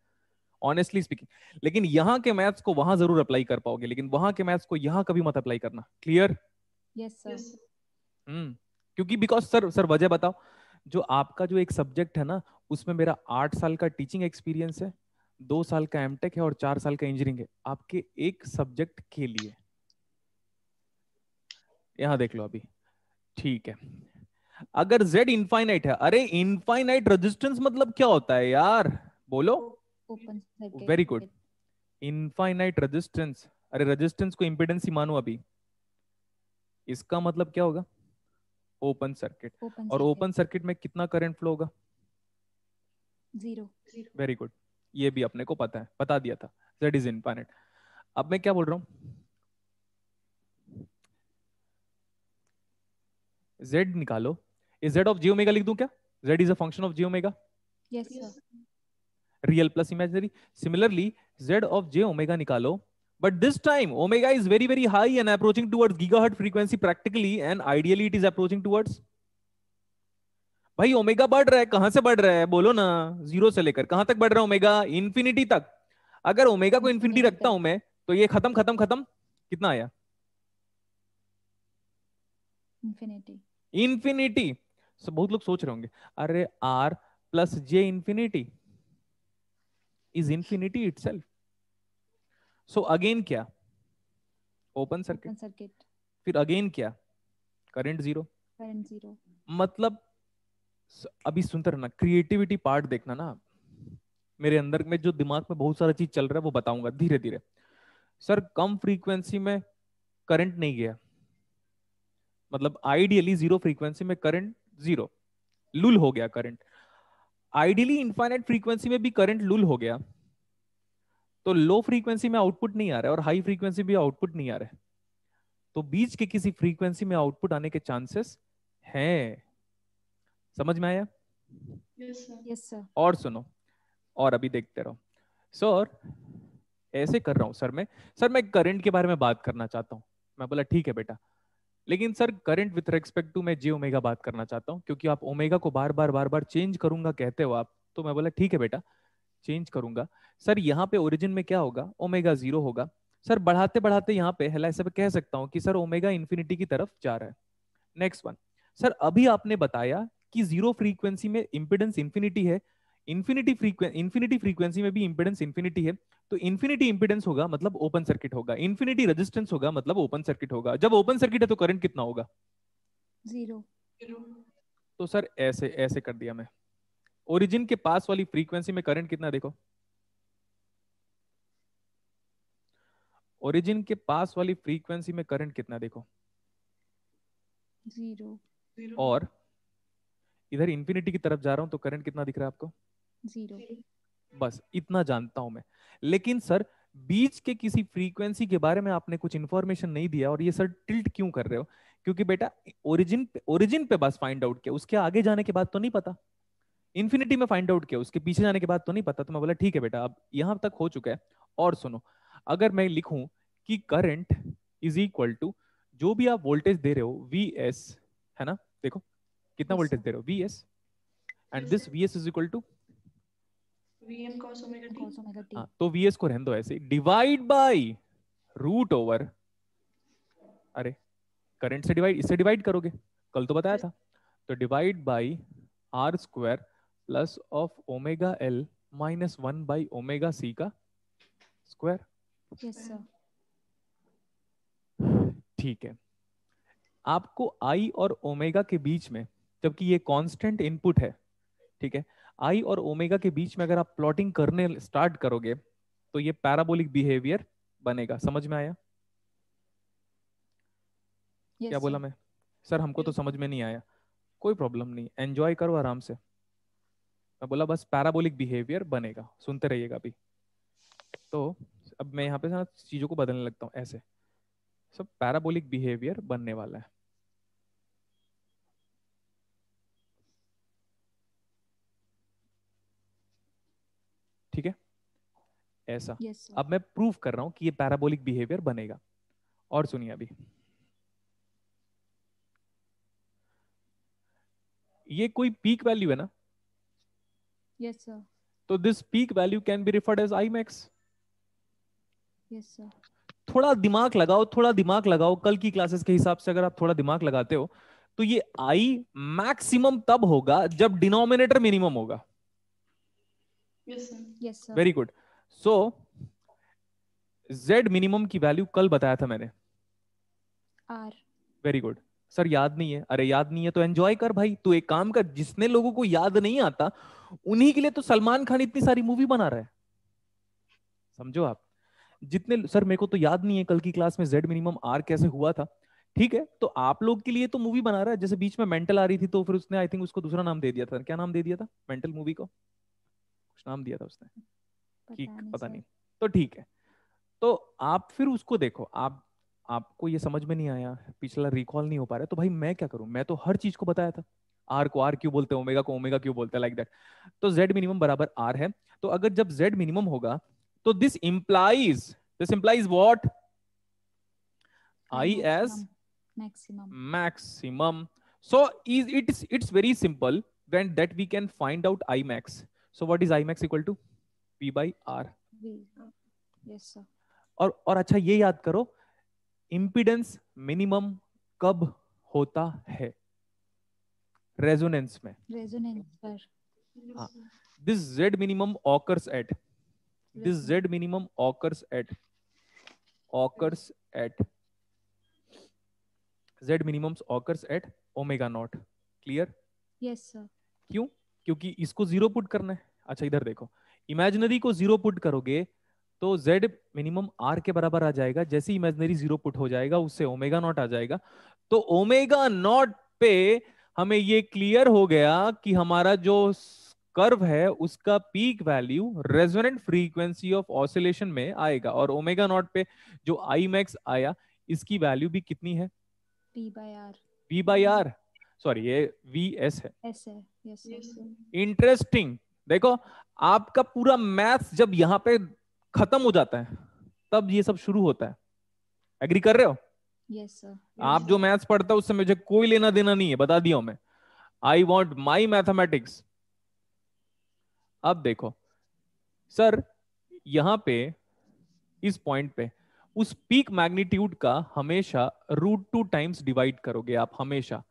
ऑनेस्टली स्पीकिंग। लेकिन यहाँ के मैथ्स को वहां जरूर अप्लाई कर पाओगे, लेकिन वहां के मैथ्स को यहाँ कभी मत अप्लाई करना। Clear? Yes sir. Yes, sir. क्योंकि बिकॉज सर वजह बताओ, जो आपका जो एक सब्जेक्ट है ना, उसमें मेरा 8 साल का टीचिंग एक्सपीरियंस है, 2 साल का एमटेक है और 4 साल का इंजीनियरिंग है, आपके एक सब्जेक्ट के लिए। यहां देख लो अभी। ठीक है, अगर Z इनफाइनाइट है, अरे इनफाइनाइट रेजिस्टेंस मतलब क्या होता है यार? बोलो। Open circuit. Very good, infinite resistance. अरे रेजिस्टेंस को इंपेडेंस ही मानो अभी, इसका मतलब क्या होगा? Open circuit. ओपन और सर्किट। ओपन सर्किट में कितना करंट फ्लो होगा? जीरो। Zero. वेरी गुड, ये भी अपने को पता है, बता दिया था। Z is infinite. अब मैं क्या बोल रहा हूं? Z निकालो। Is Z of G omega लिख दूं क्या? Z is a function of G omega, yes Yes, sir. sir. Real plus imaginary. Similarly Z of J omega निकालो, but this time omega is very very high and approaching towards gigahertz frequency practically, and ideally it is approaching towards। भाई omega बढ़ रहा है, कहां से बढ़ रहा है बोलो ना? 0 से लेकर कहां तक बढ़ रहा है ओमेगा? इंफिनिटी तक। अगर ओमेगा को इंफिनिटी इंफिनिटी रखता तक। हूं मैं, तो ये खत्म खत्म खत्म, कितना आया? इंफिनिटी। इंफिनिटी। बहुत लोग सोच रहे होंगे, अरे R plus j infinity is infinity itself. So again क्या? Open circuit. Open circuit. फिर अगेन क्या? करंट 0। Current zero. मतलब अभी सुनते रहना, क्रिएटिविटी पार्ट देखना ना। मेरे अंदर में जो दिमाग में बहुत सारा चीज चल रहा है वो बताऊंगा धीरे धीरे। सर कम फ्रीक्वेंसी में करंट नहीं गया, मतलब आइडियली 0 फ्रीक्वेंसी में करंट 0, लुल हो गया करंट। आइडियली इनफाइनाइट फ्रीक्वेंसी में भी करंट लुल हो गया तो लो फ्रीक्वेंसी में आउटपुट नहीं आ रहा है और हाई फ्रीक्वेंसी भी आउटपुट नहीं आ रहा है, तो बीच के किसी फ्रीक्वेंसी में आउटपुट आने के चांसेस हैं। समझ में आया? Yes sir. Yes sir. और सुनो, और अभी देखते रहो। सर ऐसे कर रहा हूं सर मैं करंट के बारे में बात करना चाहता हूं। मैं बोला ठीक है बेटा, लेकिन sir current with respect to मैं जे ओमेगा बात करना चाहता हूं, क्योंकि आप ओमेगा को बार बार चेंज करूंगा कहते हो आप। तो मैं बोला ठीक है बेटा, चेंज करूंगा। सर यहाँ पे ओरिजिन में क्या होगा, ओमेगा 0 होगा। सर बढ़ाते बढ़ाते यहाँ पे ऐसे कह सकता हूँ कि सर ओमेगा इंफिनिटी की तरफ जा रहा है। नेक्स्ट वन, सर अभी आपने बताया कि जीरो फ्रीक्वेंसी में इंपिडेंस इंफिनिटी है, इंफिनिटी फ्रीक्वेंसी में भी इंपिडेंस इंफिनिटी है, तो इंफिनिटी इंपिडेंस होगा मतलब ओपन सर्किट होगा, इंफिनिटी रेजिस्टेंस होगा मतलब ओपन सर्किट होगा। जब ओपन सर्किट है तो करंट कितना होगा? 0। तो सर ऐसे ऐसे कर दिया मैं। ओरिजिन के पास वाली फ्रीक्वेंसी में करंट कितना देखो, ओरिजिन के पास वाली फ्रीक्वेंसी में करंट कितना देखो, 0। और इधर इंफिनिटी की तरफ जा रहा हूं तो करंट कितना दिख रहा है आपको? 0। बस इतना जानता हूं मैं। लेकिन सर बीच के किसी फ्रीक्वेंसी के बारे में आपने कुछ इंफॉर्मेशन नहीं दिया, और ये सर टिल्ट क्यों कर रहे हो? क्योंकि बेटा ओरिजिन पे बस फाइंड आउट किया, उसके आगे जाने के बाद तो नहीं पता। इंफिनिटी में फाइंड आउट किया, उसके पीछे जाने के बाद तो नहीं पता। तो मैं बोला ठीक है बेटा, अब यहां तक हो चुका है। और सुनो, अगर मैं लिखूं कि करंट इज इक्वल टू जो भी आप वोल्टेज दे रहे हो वी एस, है ना, देखो कितना Yes, वोल्टेज sir. दे रहे हो V S, and Yes, this sir. V S is equal to, Vm cos omega t. Cos omega t. तो वी एस को रहने दो ऐसे, डिवाइड बाई रूट ओवर, अरे करंट से डिवाइड, इससे डिवाइड करोगे, कल तो बताया था। तो divide by R square plus of omega L minus 1 by omega C का स्क्वायर। Yes, sir. ठीक है, आपको आई और ओमेगा के बीच में, जबकि ये कांस्टेंट इनपुट है, ठीक है, आई और ओमेगा के बीच में अगर आप प्लॉटिंग करने स्टार्ट करोगे तो ये पैराबोलिक बिहेवियर बनेगा। समझ में आया? Yes, क्या बोला sir. मैं? सर हमको तो समझ में नहीं आया, कोई प्रॉब्लम नहीं, एंजॉय करो आराम से। मैं बोला बस पैराबोलिक बिहेवियर बनेगा, सुनते रहिएगा अभी। तो अब मैं यहाँ पे ना चीजों को बदलने लगता हूँ ऐसे, सब पैराबोलिक बिहेवियर बनने वाला है। ठीक है, ऐसा। Yes, sir. अब मैं प्रूव कर रहा हूं कि ये पैराबोलिक बिहेवियर बनेगा, और सुनिए अभी। ये कोई पीक वैल्यू है ना, Yes, sir. तो this peak value can be referred as I max. Yes, sir. थोड़ा दिमाग लगाओ, थोड़ा दिमाग लगाओ, कल की क्लासेस के हिसाब से अगर आप थोड़ा दिमाग लगाते हो तो ये आई मैक्सिमम तब होगा जब डिनोमिनेटर मिनिमम होगा। Yes, sir. Yes, sir. Very good. So Z minimum की वैल्यू कल बताया था मैंने। R. Very good. सर याद नहीं है, अरे याद नहीं है तो एंजॉय कर भाई, तू एक काम कर, जिसने लोगों को याद नहीं आता उन्हीं के लिए तो सलमान खान इतनी सारी मूवी बना रहा है, समझो आप। जितने सर मेरे को तो याद नहीं है कल की क्लास में जेड मिनिमम आर कैसे हुआ था, ठीक है, तो आप लोग के लिए तो मूवी बना रहा है। जैसे बीच में मेंटल आ रही थी तो फिर उसने आई थिंक उसको दूसरा नाम दे दिया था, क्या नाम दे दिया था मेंटल मूवी को, कुछ नाम दिया था उसने, ठीक पता नहीं पता sir. नहीं, तो ठीक है। तो आप फिर उसको देखो, आप आपको ये समझ में नहीं आया, पिछला रिकॉल नहीं हो पा रहा है, तो भाई मैं क्या करूं, मैं तो हर चीज को बताया था। आर को आर क्यों बोलते हैं, ओमेगा को ओमेगा क्यों बोलते हैं, लाइक दैट। तो जेड मिनिमम बराबर आर है, तो अगर जब जेड मिनिमम होगा तो this implies what, I as Maximum. maximum. So it's very simple when that we can find out I max. So what is I max equal to? P by R. V. Yes, sir. और अच्छा ये याद करो, impedance minimum कब होता है? Resonance में। Resonance पर. Yes, हाँ, sir. this Z minimum occurs at Z minimums occurs at omega naught. Clear? Yes, sir. क्यों? क्योंकि इसको जीरो पुट करना है। अच्छा इधर देखो, इमेजिनरी को जीरो पुट करोगे तो Z मिनिमम R के बराबर आ जाएगा, जैसे इमेजिनरी जीरो पुट हो जाएगा उससे ओमेगा नॉट आ जाएगा, तो ओमेगा नॉट पे हमें ये क्लियर हो गया कि हमारा जो कर्व है उसका peak value resonant frequency of oscillation में आएगा, और ओमेगा नॉट पे जो आई मैक्स आया इसकी वैल्यू भी कितनी है? P/R V by R, sorry ये वी एस है। S है। Yes sir. Yes, sir. Interesting. देखो आपका पूरा मैथ्स जब यहाँ पे खत्म हो जाता है तब ये सब शुरू होता है। एग्री कर रहे हो? Yes sir. आप जो मैथ्स पढ़ते हो उससे मुझे कोई लेना देना नहीं है, बता दिया हूं मैं। I want my mathematics. अब देखो सर, यहां पे इस पॉइंट पे उस पीक मैग्नीट्यूड का हमेशा √2 टाइम्स डिवाइड करोगे आप हमेशा।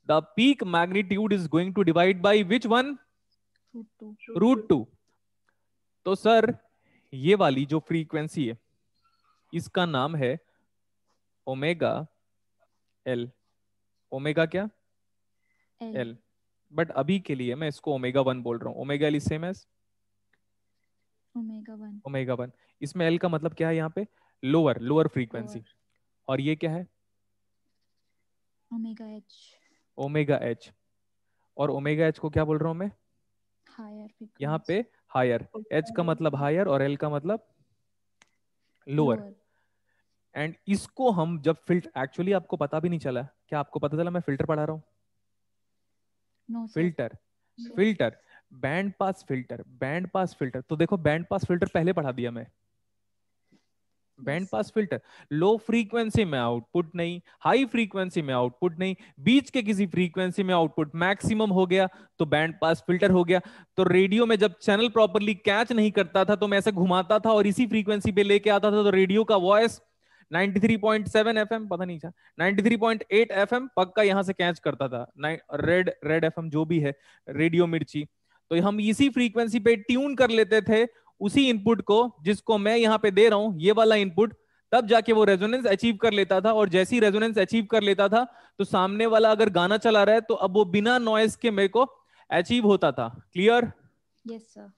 The peak magnitude is going to divide by which one? √2. √2। तो सर ये वाली जो फ्रीक्वेंसी है इसका नाम है ओमेगा एल। ओमेगा क्या? L. एल। बट अभी के लिए मैं इसको ओमेगा 1 बोल रहा हूं। Omega L is same as Omega 1. Omega 1। इसमें एल का मतलब क्या है यहाँ पे? Lower, lower frequency. Lower. और ये क्या है? Omega H. Omega H. और ओमेगा एच को क्या बोल रहा हूं मैं Higher यहाँ frequency. पे? हायर। एच का मतलब हायर और एल का मतलब लोअर। Lower. एंड इसको हम जब फिल्टर, एक्चुअली आपको पता भी नहीं चला, क्या आपको पता चला मैं फिल्टर पढ़ा रहा हूँ? No sir. Filter, filter, band pass filter, band pass filter. तो देखो बैंड पास फिल्टर पहले पढ़ा दिया मैं। Band Yes. Pass filter low frequency में आउटपुट नहीं, हाई फ्रीक्वेंसी में आउटपुट नहीं, बीच के किसी फ्रीक्वेंसी में आउटपुट मैक्सिमम हो गया तो बैंड पास फिल्टर हो गया। तो रेडियो में जब चैनल प्रॉपरली कैच नहीं करता था तो मैं ऐसे घुमाता था और इसी फ्रीक्वेंसी पे लेके आता था, तो रेडियो का वॉइस 93.7 एफएम, पता नहीं था 93.8 एफएम पक्का यहां से कैच करता था। रेड रेड एफएम जो भी है, रेडियो मिर्ची। तो हम इसी फ्रीक्वेंसी पे ट्यून कर लेते थे उसी इनपुट को जिसको मैं यहां पे दे रहा हूं, ये वाला इनपुट। तब जाके वो रेजोनेंस अचीव कर लेता था, और जैसी रेजोनेंस अचीव कर लेता था तो सामने वाला अगर गाना चला रहा है तो अब वो बिना नॉइस के मेरे को अचीव होता था। क्लियर? Yes sir.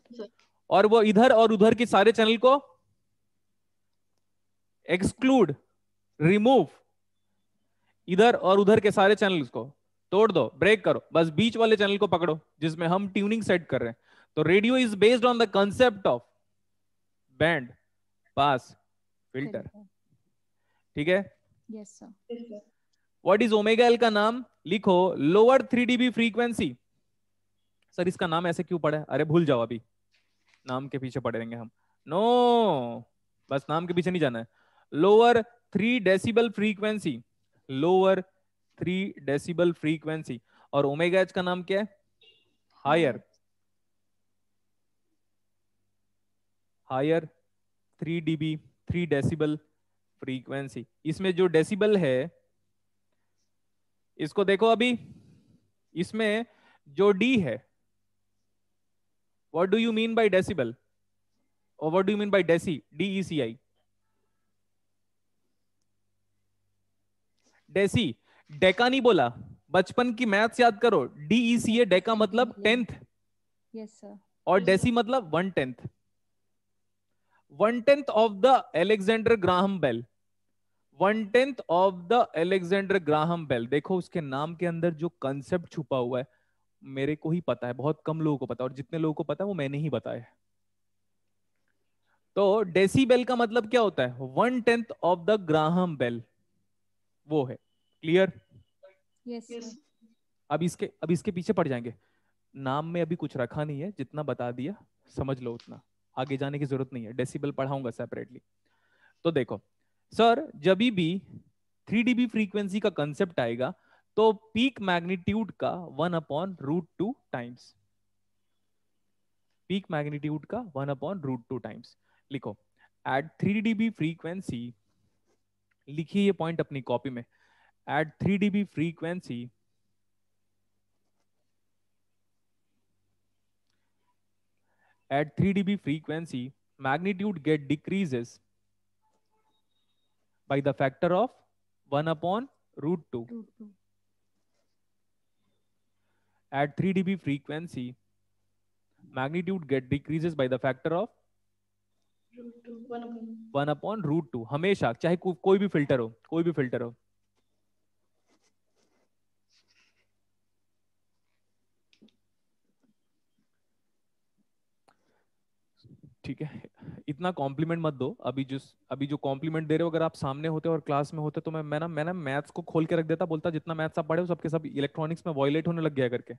और वो इधर और उधर के सारे चैनल को एक्सक्लूड, रिमूव, इधर और उधर के सारे चैनल्स को तोड़ दो, ब्रेक करो, बस बीच वाले चैनल को पकड़ो जिसमें हम ट्यूनिंग सेट कर रहे हैं। तो radio is based on the concept of band pass filter. Filter. ठीक है? Yes sir. What is omega L का नाम? लिखो लोअर 3 dB फ्रीक्वेंसी। सर इसका नाम ऐसे क्यों पड़ा है? अरे भूल जाओ, अभी नाम के पीछे पड़े रहेंगे हम। नो, बस नाम के पीछे नहीं जाना है। Lower 3 dB frequency, lower 3 dB frequency. और ओमेगा एच का नाम क्या है? Higher, higher 3 dB, 3 dB frequency. इसमें जो डेसिबल है इसको देखो अभी, इसमें जो डी है, what do you mean by decibel और what do you mean by deci? DECI, deci. Deca नहीं बोला, बचपन की मैथ्स याद करो। DECA डेका मतलब 10th, Yes sir. और डेसी मतलब 1/10, 1/10 of the Alexander Graham Bell, 1/10 of the Alexander Graham Bell. देखो उसके नाम के अंदर जो कंसेप्ट छुपा हुआ है मेरे को ही पता है, बहुत कम लोगों को पता है, और जितने लोगों को पता है वो मैंने ही बताया है। तो डेसीबेल का मतलब क्या होता है? 1/10 ऑफ द ग्राहम बेल, वो है। क्लियर? Yes sir. अब इसके पीछे पड़ जाएंगे। नाम में अभी कुछ रखा नहीं है, जितना बता दिया समझ लो उतना, आगे जाने की जरूरत नहीं है। डेसिबल पढ़ाऊंगा सेपरेटली। तो देखो सर, जब भी 3 dB फ्रीक्वेंसी का कंसेप्ट आएगा तो पीक मैग्नीट्यूड का 1/√2 टाइम्स, पीक मैग्नीट्यूड का 1/√2 टाइम्स। लिखो एट 3 dB फ्रीक्वेंसी, लिखिए ये पॉइंट अपनी कॉपी में। At 3 dB frequency, at 3 dB frequency, magnitude get decreases by the factor of 1/√2. √2. At 3 dB frequency, magnitude get decreases by the factor of 1/√2। हमेशा, चाहे कोई भी फिल्टर हो, कोई भी फिल्टर हो। ठीक है, इतना कॉम्प्लीमेंट मत दो। अभी जो कॉम्प्लीमेंट दे रहे हो, अगर आप सामने होते और क्लास में होते तो मैं ना मैथ्स को खोल के रख देता, बोलता जितना मैथ्स आप पढ़े हो सबके सब इलेक्ट्रॉनिक्स में वॉयलेट होने लग गया करके।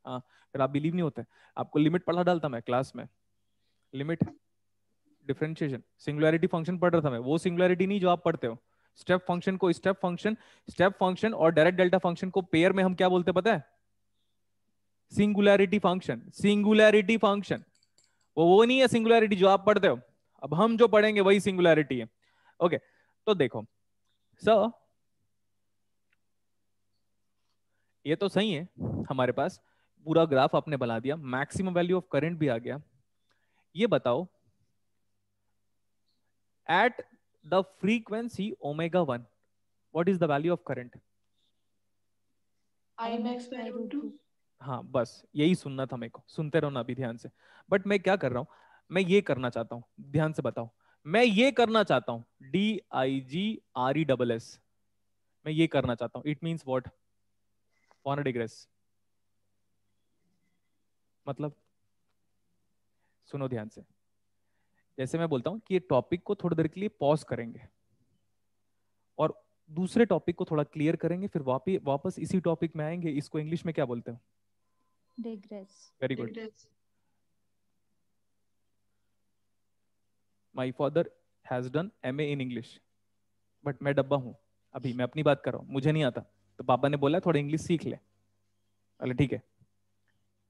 हाँ, फिर आप बिलीव नहीं होते। आपको लिमिट पढ़ा डालता मैं क्लास में, लिमिट, डिफरेंशिएशन, सिंगुलैरिटी फंक्शन पढ़ रहा था मैं, वो सिंगुलैरिटी नहीं जो आप पढ़ते हो। स्टेप फंक्शन और डायरेक्ट डेल्टा फंक्शन को पेयर में हम क्या बोलते पता है? Singularity function, singularity function. वो नहीं है सिंगुलैरिटी जो आप पढ़ते हो। अब हम जो पढ़ेंगे वही सिंगुलैरिटी है। ओके, तो देखो सर, ये तो सही है, हमारे पास पूरा ग्राफ आपने बना दिया, मैक्सिमम वैल्यू ऑफ करंट भी आ गया। ये बताओ at the frequency omega 1 what is the value of current? I max by root 2. हाँ, बस यही सुनना था मेरे को, सुनते रहो ना अभी ध्यान से। बट मैं क्या कर रहा हूं, मैं ये करना चाहता हूं, ध्यान से बताओ, मैं ये करना चाहता हूं DIGRESS, मैं ये करना चाहता हूं। It means what? 400 डिग्रेस। मतलब सुनो ध्यान से, जैसे मैं बोलता हूं कि ये टॉपिक को थोड़ी देर के लिए पॉज करेंगे और दूसरे टॉपिक को थोड़ा क्लियर करेंगे, फिर वापस इसी टॉपिक में आएंगे। इसको इंग्लिश में क्या बोलते हो? Digress. Very good. Digress. My father has done MA in English, but मैं डब्बा हूं, अभी मैं अपनी बात कर रहा हूं, मुझे नहीं आता, तो पापा ने बोला थोड़ा इंग्लिश सीख ले। अरे ठीक है,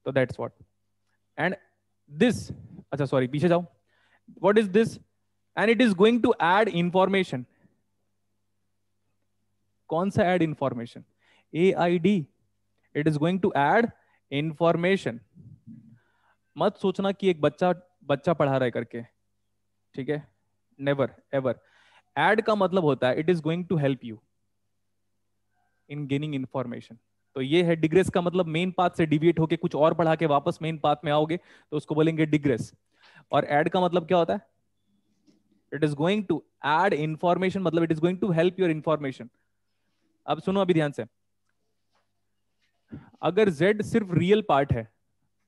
तो दैट्स व्हाट एंड दिस, अच्छा सॉरी पीछे जाओ, what is this? And it is going to add information. कौन सा add information? AID, it is going to add information. मत सोचना कि एक बच्चा बच्चा पढ़ा रहा है करके, ठीक है, नेवर एवर। ऐड का मतलब होता है it is going to help you in gaining information. तो ये है डिग्रेस का मतलब, मेन पाथ से डिविएट होके कुछ और पढ़ा के वापस मेन पाथ में आओगे तो उसको बोलेंगे डिग्रेस। और ऐड का मतलब क्या होता है? It is going to add information, मतलब it is going to help your information. अब सुनो अभी ध्यान से, अगर Z सिर्फ रियल पार्ट है,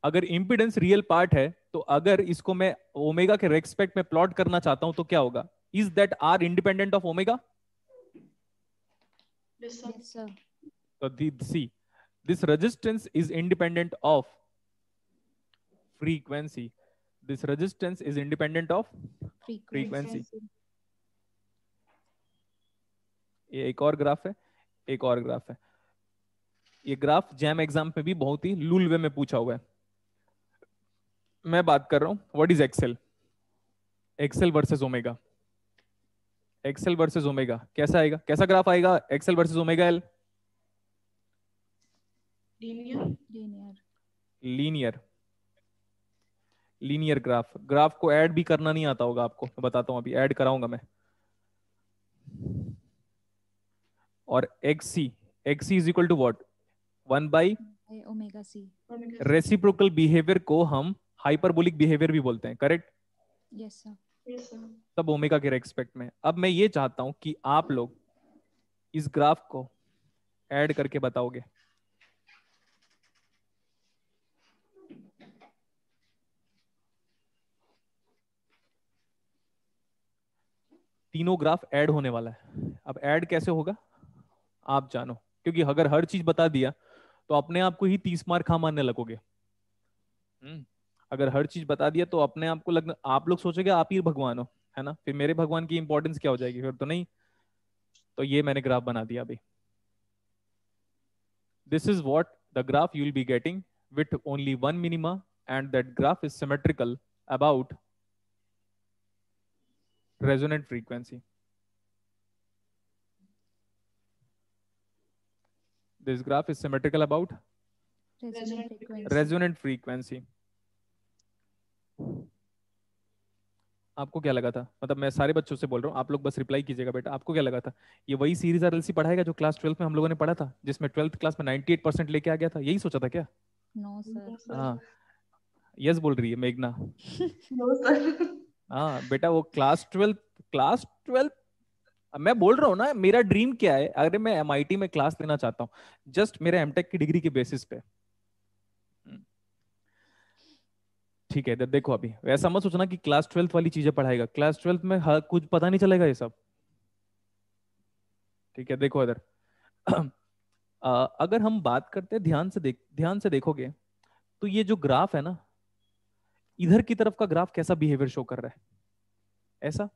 अगर इंपिडेंस रियल पार्ट है, तो अगर इसको मैं ओमेगा के रेस्पेक्ट में प्लॉट करना चाहता हूं तो क्या होगा? Is that R independent of omega? Yes, sir. Yes, sir. So see, this resistance is independent of frequency. This resistance is independent of frequency. ये एक और ग्राफ है, एक और ग्राफ है। ये ग्राफ जैम एग्जाम में भी बहुत ही लूल वे में पूछा हुआ है। मैं बात कर रहा हूं what is X L, X L versus omega. X L versus omega कैसा आएगा, कैसा ग्राफ आएगा X L versus omega L? Linear. Linear. Linear, linear graph. Graph को ऐड भी करना नहीं आता होगा आपको, मैं बताता हूं, अभी ऐड कराऊंगा मैं। और XC, XC is equal to what? 1 बाई Omega C. Omega C. Reciprocal behaviour को हम हाइपरबोलिक बिहेवियर भी बोलते हैं, correct? Yes, sir. Yes, sir. तब ओमेगा के रेस्पेक्ट में। अब मैं ये चाहता हूं कि आप लोग इस ग्राफ को ऐड करके बताओगे। तीनों ग्राफ ऐड होने वाला है। अब ऐड कैसे होगा आप जानो, क्योंकि अगर हर चीज बता दिया तो अपने आप को ही 30 मार्क खा मारने लगोगे। अगर हर चीज बता दिया तो अपने आप को लगना, आप लोग सोचोगे आप ही भगवान हो, है ना, फिर मेरे भगवान की इंपॉर्टेंस क्या हो जाएगी फिर? तो नहीं। तो ये मैंने ग्राफ बना दिया अभी। This is what the graph you will be getting with only one minima, and that graph is symmetrical about resonant frequency. This graph is symmetrical about Resonant frequency. resonant frequency. आपको क्या लगा था? मतलब मैं सारे बच्चों से बोल रहा हूँ, आप लोग बस रिप्लाई कीजिएगा बेटा। आपको क्या लगा था? ये वही सीरीज RLC पढ़ाएगा जो क्लास 12 में हम लोगों ने पढ़ा था, जिसमें 12th क्लास में 98% लेके आ गया था? यही सोचा था क्या? No, sir. हाँ, यस बोल रही है मेघना। No, sir. हाँ बेटा, वो क्लास 12 मैं बोल रहा हूँ ना, मेरा ड्रीम क्या है, अगर मैं MIT में क्लास लेना चाहता हूँ जस्ट मेरे MTech की डिग्री के बेसिस पे। ठीक है, इधर देखो, अभी वैसा मत सोचना कि क्लास 12th वाली चीजें पढ़ाएगा, क्लास 12th में हर कुछ पता नहीं चलेगा ये सब। ठीक है, देखो इधर। अगर हम बात करते हैं, ध्यान से देखोगे तो ये जो ग्राफ है ना, इधर की तरफ का ग्राफ कैसा बिहेवियर शो कर रहा है, ऐसा।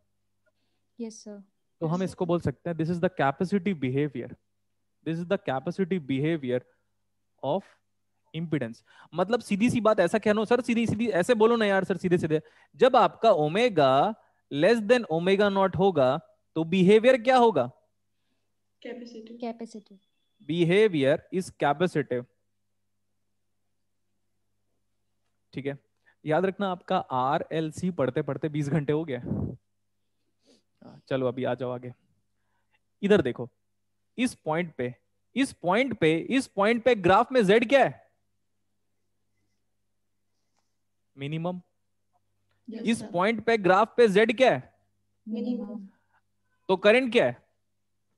Yes sir. तो हम इसको बोल सकते हैं this is the capacity behaviour, this is the capacity behaviour of impedance. मतलब सीधी सी बात ऐसा कहना सर, सीधी सीधी ऐसे बोलो ना यार सर, सीधे सीधे। जब आपका omega less than omega not होगा तो बिहेवियर क्या होगा? Capacity. Capacity. Behaviour is capacitive. ठीक है, याद रखना, आपका आर एल सी पढ़ते पढ़ते 20 घंटे हो गया। चलो अभी आ जाओ आगे। इधर देखो, इस पॉइंट पे, इस पॉइंट पे ग्राफ में जेड क्या है? मिनिमम। इस पॉइंट पे ग्राफ पे जेड क्या है? मिनिमम। तो करंट क्या है?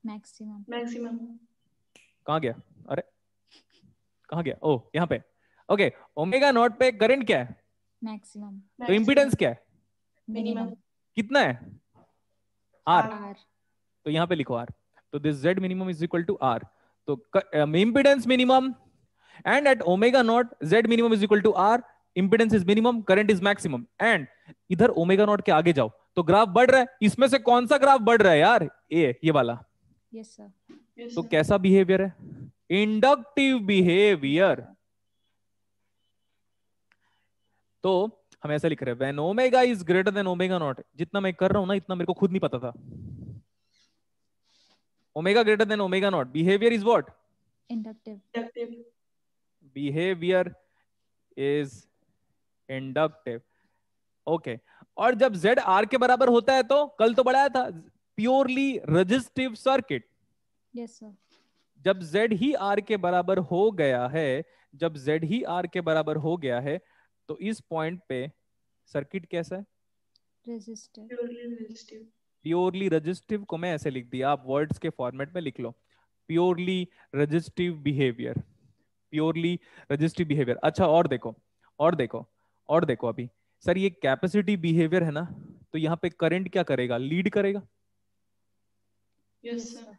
मैक्सिमम। मैक्सिमम। कहां गया? अरे कहां गया? ओ यहां पे। ओके, ओमेगा नॉट पे करंट क्या है? मैक्सिमम। तो इंपिडेंस क्या है? मिनिमम। कितना है? आर। आर। तो यहां पे लिखो आर। तो this Z minimum is equal to R. तो impedance minimum and at omega naught Z minimum is equal to R, impedance is minimum, current is maximum. And इधर ओमेगा नॉट के आगे जाओ तो ग्राफ बढ़ रहा है। इसमें से कौन सा ग्राफ बढ़ रहा है यार? ये वाला। Yes sir. तो कैसा बिहेवियर है? Inductive behaviour. तो हम ऐसा लिख रहे हैं when omega is greater than omega not. जितना मैं कर रहा हूं ना, इतना मेरे को खुद नहीं पता था। Omega greater than omega not, behaviour is what? Inductive. Behaviour is inductive. Okay, और जब Z R के बराबर होता है तो कल तो बढ़ाया था, purely resistive circuit. Yes sir. जब Z ही R के बराबर हो गया है, जब Z ही R के बराबर हो गया है, तो इस पॉइंट पे सर्किट कैसा है? रेजिस्टिव। प्योरली रेजिस्टिव को मैं ऐसे लिख दिया, आप वर्ड्स के फॉर्मेट में लिख लो, purely resistive behaviour, purely resistive behaviour. अच्छा, और देखो, और देखो, और देखो, अभी सर ये कैपेसिटी बिहेवियर है ना, तो यहाँ पे करंट क्या करेगा? लीड करेगा। Yes sir.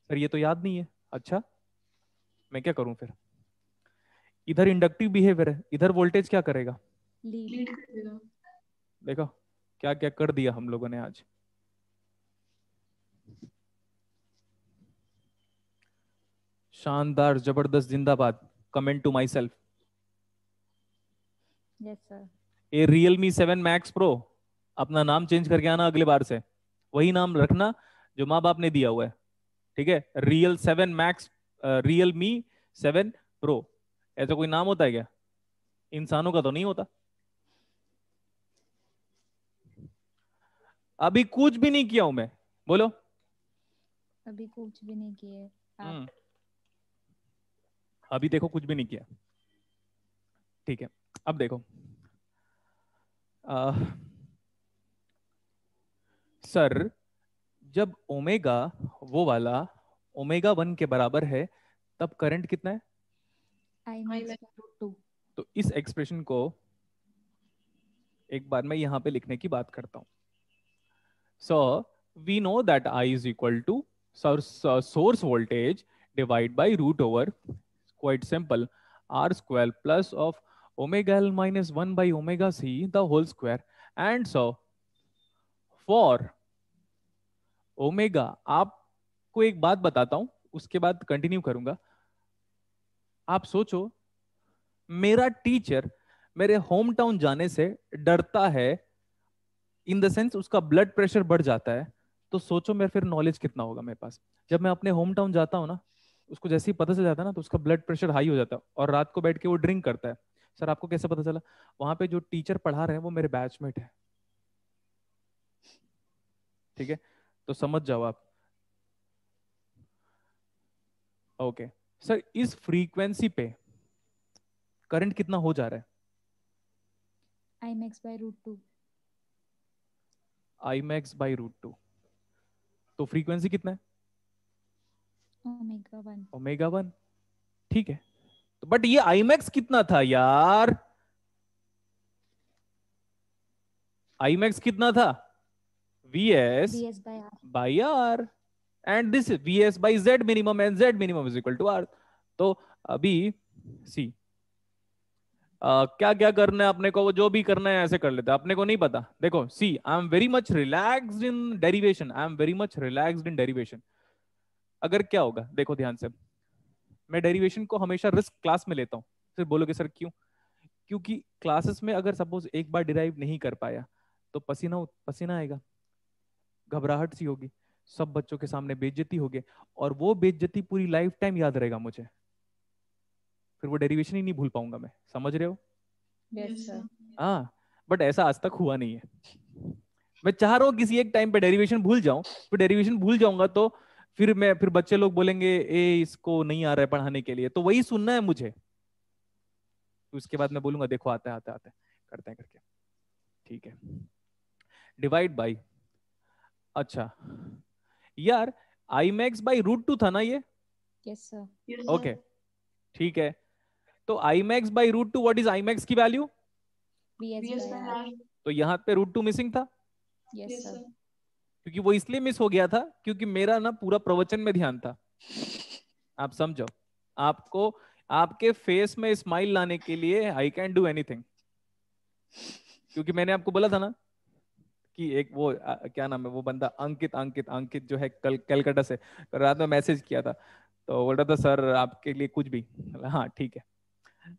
सर ये तो याद नहीं है। अच्छा, मैं क्या करूं फिर? इधर इंडक्टिव बिहेवियर है, इधर वोल्टेज क्या करेगा? लीड करेगा। देखो क्या क्या कर दिया हम लोगों ने आज। शानदार, जबरदस्त, जिंदाबाद। Comment to myself. Yes sir. A Realme 7 Max Pro, अपना नाम चेंज करके आना अगले बार से, वही नाम रखना जो माँ बाप ने दिया हुआ है। ठीक है, Realme 7 Pro, ऐसा कोई नाम होता है क्या? इंसानों का तो नहीं होता। अभी कुछ भी नहीं किया हूं मैं, बोलो। अभी कुछ भी नहीं किए आप। अभी देखो कुछ भी नहीं किया। ठीक है, अब देखो, सर जब ओमेगा, वो वाला ओमेगा 1 के बराबर है, तब करंट कितना है? आई मैक्स/√2। तो इस एक्सप्रेशन को एक बार मैं यहां पे लिखने की बात करता हूं। So we know that I is equal to source voltage divide by root over, quite simple, R square plus of omega L minus 1 by omega C the whole square. And so for omega, आपको एक बात बताता हूं, उसके बाद continue करूंगा। आप सोचो, मेरा टीचर मेरे होम टाउन जाने से डरता है, इन द सेंस उसका ब्लड प्रेशर बढ़ जाता है, तो सोचो मेरे फिर नॉलेज कितना होगा मेरे पास। जब मैं अपने होम टाउन जाता हूँ ना, उसको जैसे ही पता चल जाता है ना, तो उसका ब्लड प्रेशर हाई हो जाता है और रात को बैठ के वो ड्रिंक करता है। सर आपको कैसे पता चला? वहां पे जो टीचर पढ़ा रहे हैं वो मेरे बैचमेट है। ठीक है, तो समझ जाओ आप। ओके सर, इस फ्रीक्वेंसी पे करंट कितना हो जा रहा है? I max. I max by root two. तो फ्रीक्वेंसी कितना है? ओमेगा 1। ओमेगा 1। ठीक है, तो बट ये आई मैक्स कितना था यार? आई मैक्स कितना था, Vs VS by R. by R, and this is Vs by Z minimum, and Z minimum is equal to R. तो अभी सी क्या क्या करना है अपने को, वो जो भी करना है ऐसे कर लेते हैं, अपने को नहीं पता। देखो see, I am very much relaxed in derivation, I am very much relaxed in derivation. अगर क्या होगा देखो ध्यान से, मैं डेरिवेशन को हमेशा रिस्क क्लास में लेता हूँ। फिर बोलोगे सर क्यों? क्योंकि क्लासेस में अगर सपोज एक बार डिराइव नहीं कर पाया तो पसीना पसीना आएगा, घबराहट सी होगी, सब बच्चों के सामने बेइज्जती होगी, और वो बेइज्जती पूरी लाइफ टाइम याद रहेगा मुझे, फिर वो डेरिवेशन ही नहीं भूल पाऊंगा मैं। समझ रहे हो? Yes, sir. हाँ, बट ऐसा आज तक हुआ नहीं है। मैं चाह रहा हूँ किसी एक टाइम पे डेरिवेशन भूल जाऊं, फिर डेरिवेशन भूल जाऊंगा तो फिर बच्चे लोग बोलेंगे ए इसको नहीं आ रहा है पढ़ाने के लिए, तो वही सुनना है मुझे। तो उसके बाद मैं बोलूंगा देखो आते आते आते करते हैं करके, ठीक है। डिवाइड बाई, अच्छा यार आई मैक्स बाई √2 था ना ये? Yes, sir. Yes, okay sir. ठीक है, तो आई max by √2, what is I max की value? VS VS by by R. R. तो यहाँ पे √2 मिसिंग था, Yes, Yes, sir. sir. क्योंकि वो इसलिए मिस हो गया था क्योंकि मेरा ना पूरा प्रवचन में ध्यान था। आप समझो, आपको आपके फेस में स्माइल लाने के लिए आई कैन डू एनीथिंग, क्योंकि मैंने आपको बोला था ना कि एक वो क्या नाम है वो बंदा, अंकित अंकित अंकित जो है कल कलकत्ता से, तो रात में मैसेज किया था, तो बोल रहा था सर आपके लिए कुछ भी। हाँ ठीक है,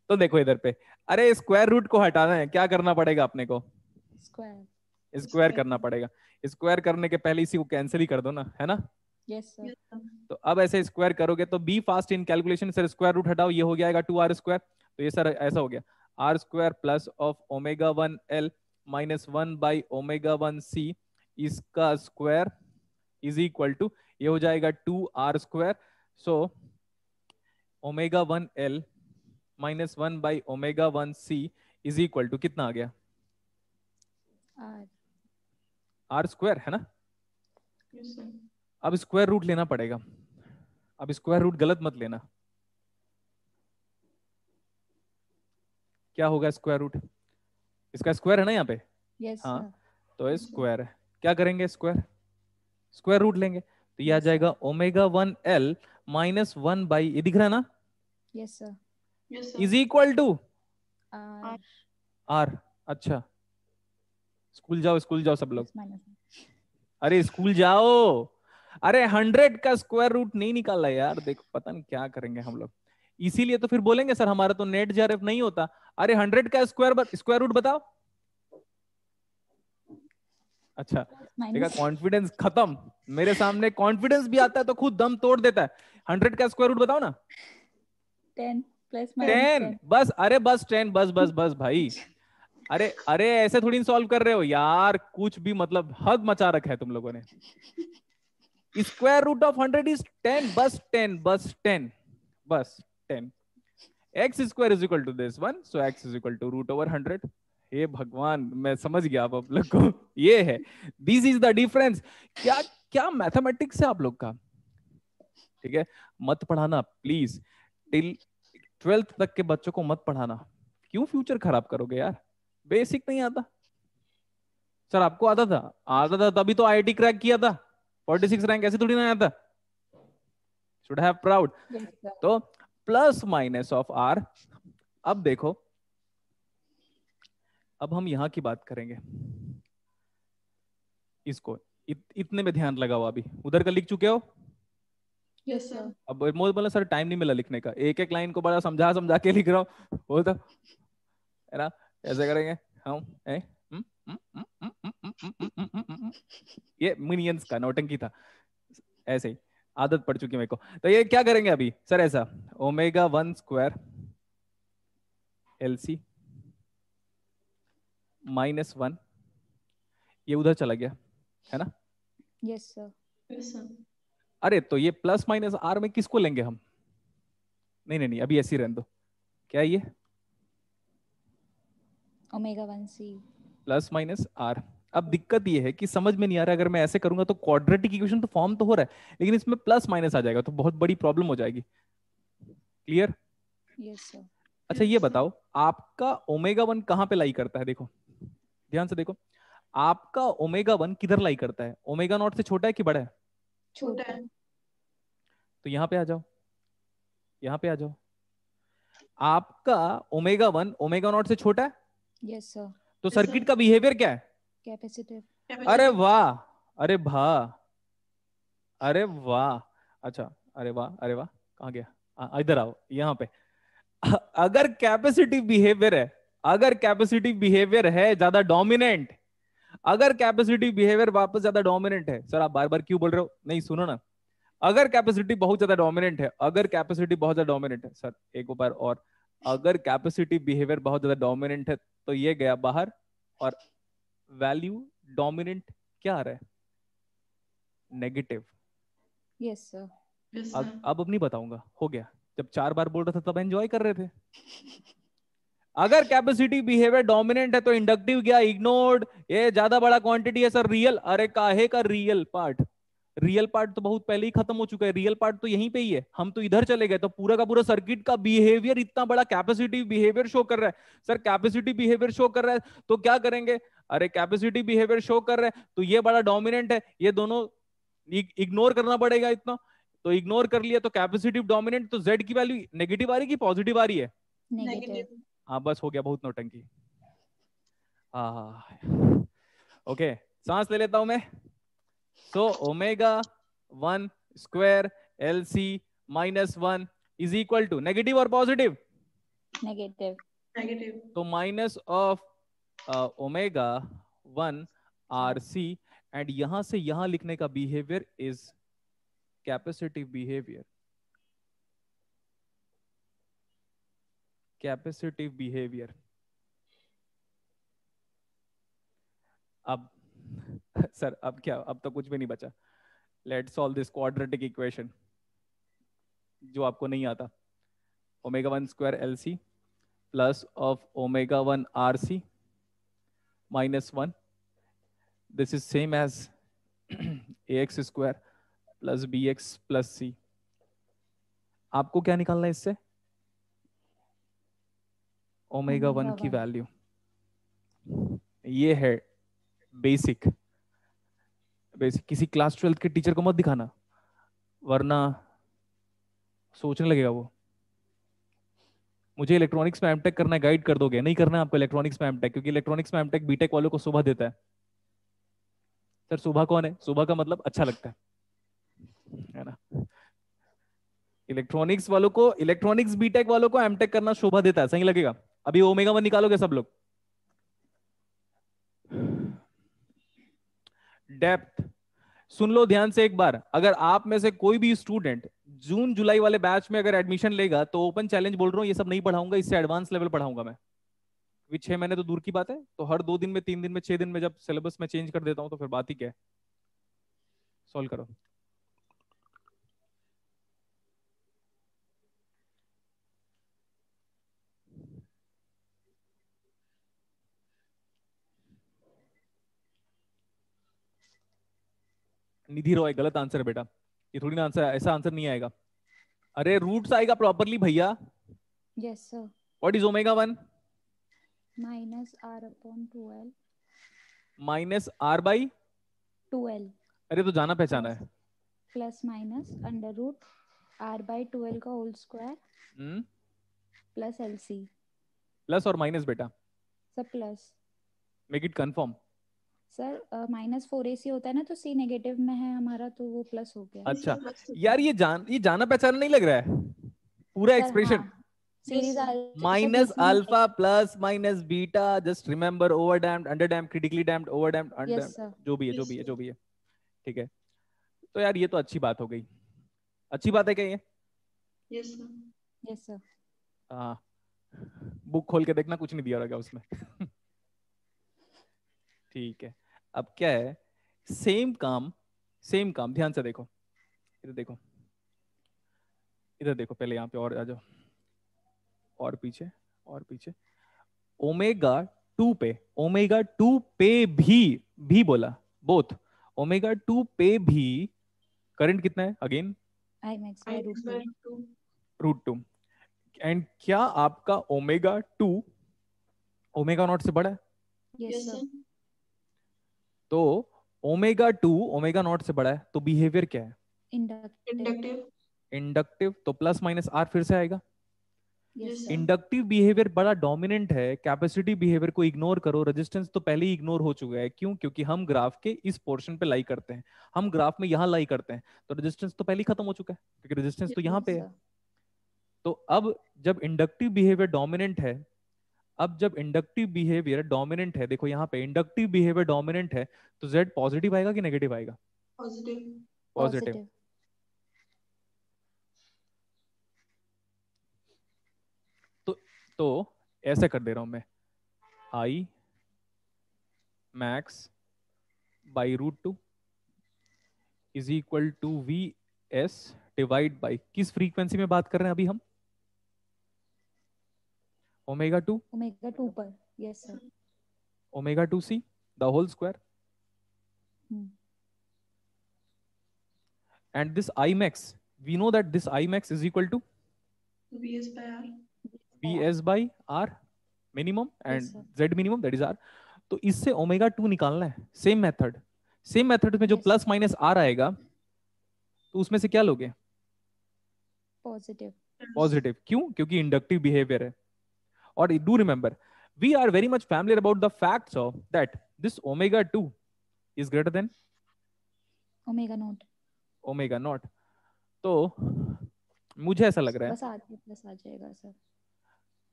तो देखो इधर पे, अरे स्क्वायर रूट को हटाना है, क्या करना पड़ेगा अपने को? Square. स्क्वायर करना पड़ेगा। स्क्वायर करने के पहले इसी को कैंसिल ही कर दो ना, है ना? Yes, sir. Yes, sir. तो अब ऐसे स्क्वायर करोगे तो be fast in calculation, sir square root हटाओ, ये हो जाएगा 2r², तो ये सर ऐसा हो गया r² plus of ω1L minus 1/ω1C, इसका स्क्वायर इज इक्वल टू, ये हो जाएगा 2r²। So ω1L minus 1/ω1C is equal to कितना आ गया? R. r² है ना? Yes, sir. अब स्क्वायर रूट लेना पड़ेगा, अब स्क्वायर रूट गलत मत लेना। क्या होगा स्क्वायर रूट? इसका स्क्वायर है ना यहाँ पे? Yes, हाँ, sir. तो स्क्वायर है, क्या करेंगे स्क्वायर, स्क्वायर रूट लेंगे, तो ये आ Yes, sir. जाएगा ω1L माइनस 1/, ये दिख रहा है ना, Yes, sir. Yes, sir. Is equal to R. R। अच्छा स्कूल जाओ सब लोग, Plus minus. अरे स्कूल जाओ, अरे 100 का स्क्वायर रूट नहीं निकाला यार, देखो पता नहीं क्या करेंगे हम लोग, इसीलिए तो फिर बोलेंगे सर हमारा तो नेट जेआरएफ नहीं होता। अरे 100 का स्क्वायर रूट बताओ। अच्छा Plus देखा, minus. कॉन्फिडेंस खत्म, मेरे सामने कॉन्फिडेंस भी आता है तो खुद दम तोड़ देता है। 100 का स्क्वायर रूट बताओ ना। 10 plus minus 10, 10. बस, अरे बस 10, बस बस बस भाई, अरे अरे ऐसे थोड़ी सॉल्व कर रहे हो यार, कुछ भी मतलब हद मचा रखा है तुम लोगों ने। स्क्वायर रूट ऑफ 100 इज 10, बस 10, बस 10, बस 10। X square is equal to this one, so X is equal to √100। हे भगवान, मैं समझ गया आप लोग को, ये है, दिस इज द डिफरेंस। क्या क्या मैथमेटिक्स है आप लोग का, ठीक है। मत पढ़ाना प्लीज, टिल 12th तक के बच्चों को मत पढ़ाना, क्यों फ्यूचर खराब करोगे यार, बेसिक नहीं आता। सर आपको आता था, आता था तभी तो आईआईटी क्रैक किया था, 46 रैंक ऐसे थोड़ी ना आता, should have proud. Yes, sir. तो प्लस माइनस ऑफ आर, अब देखो, अब हम यहां की बात करेंगे, इसको इतने में ध्यान लगाओ, अभी उधर का लिख चुके हो? Yes, sir. अब मोद बोला सर टाइम नहीं मिला लिखने का, एक एक लाइन को बड़ा समझा समझा के लिख रहा हूँ, वो तो है ना, ऐसे करेंगे हम ये मिनियंस का नौटंकी था, ऐसे ही आदत पड़ चुकी मेरे को। तो ये क्या करेंगे अभी सर, ऐसा ω1² LC माइनस 1, ये उधर चला गया है ना? Yes, sir. Yes, sir. अरे तो ये प्लस माइनस आर में किसको लेंगे हम? नहीं नहीं नहीं, अभी ऐसे ही रहने दो। क्या ये ω1C. Plus minus R? अब दिक्कत ये है कि समझ में नहीं आ रहा, अगर मैं ऐसे करूंगा तो क्वाड्रेटिक इक्वेशन तो फॉर्म तो हो रहा है, लेकिन इसमें प्लस माइनस आ जाएगा तो बहुत बड़ी प्रॉब्लम हो जाएगी। क्लियर? Yes, sir. अच्छा ये बताओ, आपका ω1 कहाँ पे लाई करता है? देखो ध्यान से देखो, आपका ओमेगा 1 किधर लाई करता है? ओमेगा नॉट से छोटा है कि बड़ा है? छोटा है। तो यहाँ पे आ जाओ, यहाँ पे आ जाओ। आपका ओमेगा 1 ओमेगा नॉट से छोटा है, यस सर। तो Yes, सर्किट sir. का बिहेवियर क्या है? कैपेसिटिव। अरे वाह, अरे वाह, अरे वाह, अच्छा, अरे वाह, अरे वाह, कहाँ गया? इधर आओ, यहाँ पे। अगर कैपेसिटिव बिहेवियर है, अगर कैपेसिटिव बिहेवियर है ज्यादा डोमिनेंट, अगर कैपेसिटिव बिहेवियर वापस ज्यादा डोमिनेंट है, सर आप बार बार क्यों बोल रहे हो? नहीं, सुनो ना, अगर कैपेसिटी बहुत ज्यादा डोमिनेंट है, अगर कैपेसिटी बहुत ज्यादा डोमिनेंट है, सर एक बार और, अगर कैपेसिटी बिहेवियर बहुत ज्यादा डोमिनेंट है, तो ये गया बाहर, और वैल्यू डोमिनेंट क्या आ रहा है? Negative. Yes sir. Yes, sir. अब नहीं बताऊंगा, हो गया। जब 4 बार बोल रहा था तब एंजॉय कर रहे थे। अगर कैपेसिटी बिहेवियर डोमिनेंट है तो इंडक्टिव गया इग्नोर्ड, ये ज्यादा बड़ा क्वांटिटी है सर रियल। अरे काहे का रियल पार्ट? रियल पार्ट तो बहुत पहले ही खत्म हो चुका है, रियल पार्ट तो यहीं पे ही है, हम तो इधर चले गए। तो पूरा का पूरा सर्किट का बिहेवियर इतना बड़ा कैपेसिटी बिहेवियर शो कर रहा है। सर कैपेसिटी बिहेवियर शो कर रहा है तो क्या करेंगे? अरे कैपेसिटी बिहेवियर शो कर रहा है तो ये बड़ा डोमिनेंट है, ये दोनों इग्नोर करना पड़ेगा इतना, तो इग्नोर कर लिया तो कैपेसिटिव डोमिनेंट, तो जेड की वैल्यू नेगेटिव आ रही कि पॉजिटिव आ रही है? नेगेटिव। हाँ बस हो गया, बहुत नौटंकी। हाँ ओके, सांस ले लेता हूं मैं। So omega 1 square L C minus 1 is equal to negative और पॉजिटिव? नेगेटिव। Negative. तो minus of omega 1 R C, and यहां से यहां लिखने का behaviour is capacitive behaviour, capacitive behaviour. अब सर अब क्या, अब तो कुछ भी नहीं बचा। Let's solve this quadratic equation जो आपको नहीं आता। Omega 1 square L C plus of omega 1 R C minus 1, this is same as A X square plus B X plus C. आपको क्या निकालना है इससे? ओमेगा 1 की वैल्यू। ये है बेसिक, बेसिक। किसी क्लास 12 के टीचर को मत दिखाना, वरना सोचने लगेगा वो। मुझे इलेक्ट्रॉनिक्स में एमटेक करना है, गाइड कर दोगे? नहीं करना है आपको इलेक्ट्रॉनिक्स में एमटेक, क्योंकि इलेक्ट्रॉनिक्स में एमटेक बीटेक वालों को सुबह देता है। सर सुबह कौन है? सुबह का मतलब अच्छा लगता है ना? इलेक्ट्रॉनिक्स वालों को, इलेक्ट्रॉनिक्स बीटेक वालों को एमटेक करना शोभा देता है, सही लगेगा। अभी ओमेगा 1 निकालोगे सब लोग। डेप्थ सुन लो ध्यान से एक बार, अगर आप में से कोई भी स्टूडेंट जून जुलाई वाले बैच में अगर एडमिशन लेगा तो ओपन चैलेंज बोल रहा हूं, ये सब नहीं पढ़ाऊंगा, इससे एडवांस लेवल पढ़ाऊंगा मैं। 6 महीने तो दूर की बात है, तो हर 2 दिन में, 3 दिन में, 6 दिन में जब सिलेबस में चेंज कर देता हूं तो फिर बात ही क्या है। सॉल्व करो। निधि रॉय गलत आंसर है बेटा, ये थोड़ी ना आंसर, ऐसा आंसर नहीं आएगा। अरे रूट्स आएगा प्रॉपरली भैया। Yes sir. What is omega 1? Minus R upon 2l। Minus R by 2l अरे तो जाना पहचाना है। Plus minus under root R by 2l का whole square plus L C. Plus और माइनस बेटा? Sir plus. Make it confirm. Sir minus 4ac होता है ना, तो c नेगेटिव में है हमारा, तो वो प्लस हो गया। अच्छा यार, ये जाना पहचाना नहीं लग रहा है पूरा expression. Series minus alpha plus minus beta, just remember over damped, under damped, critically damped, over damped, yes sir. जो भी है, जो भी है, जो भी है, ठीक है। तो यार ये तो अच्छी बात हो गई। अच्छी बात है क्या ये? Yes, sir. Yes sir. हाँ, बुक खोल के देखना, कुछ नहीं दिया रहेगा उसमें। ठीक है। अब क्या है, सेम काम, सेम काम, ध्यान से देखो, इधर देखो, इधर देखो, पहले यहाँ पे और आ जाओ, और पीछे, और पीछे। ओमेगा 2 पे, ओमेगा 2 पे भी बोला, बोथ ओमेगा 2 पे भी करंट कितना है again? I max I by root is 2। by root 2. Root 2। And क्या आपका ओमेगा 2 ओमेगा नॉट से बड़ा है? Yes Yes, sir. sir. तो ओमेगा 2 ओमेगा नॉट से बड़ा है तो बिहेवियर क्या है? इंडक्टिव। इंडक्टिव, तो प्लस माइनस आर फिर से आएगा। Yes sir. इंडक्टिव बिहेवियर बड़ा डोमिनेंट है, कैपेसिटी बिहेवियर को इग्नोर करो। रेजिस्टेंस तो पहले ही इग्नोर हो चुका है, क्यों? क्योंकि हम ग्राफ के इस पोर्शन पे लाई करते हैं, हम ग्राफ में यहाँ लाई करते हैं, तो रेजिस्टेंस तो पहले ही खत्म हो चुका है, क्योंकि रेजिस्टेंस तो यहाँ पे है। तो अब जब इंडक्टिव बिहेवियर डोमिनेंट है, अब जब इंडक्टिव बिहेवियर डोमिनेंट है, देखो यहाँ पे इंडक्टिव बिहेवियर डोमिनेंट है, तो जेड पॉजिटिव आएगा कि नेगेटिव आएगा? पॉजिटिव। पॉजिटिव। तो ऐसे कर दे रहा हूं मैं, I max by √2 is equal to V S divide by, किस फ्रीक्वेंसी में बात कर रहे हैं अभी हम? ओमेगा 2 पर। Yes sir. Omega 2c the whole square, and this I max, we know that this I max is equal to Vs by R। Vs by R minimum and Yes, sir. Z minimum, that is R। तो इससे omega 2 निकालना है। Same method में जो Yes, plus sir. Minus R आएगा, तो उसमें से क्या लोगे? पॉजिटिव। पॉजिटिव। क्यों? क्योंकि इंडक्टिव बिहेवियर है। और do remember, we are very much familiar about the facts of that this omega 2 is greater than omega naught. तो मुझे ऐसा लग रहा है बस आगे प्लस आ जाएगा सर।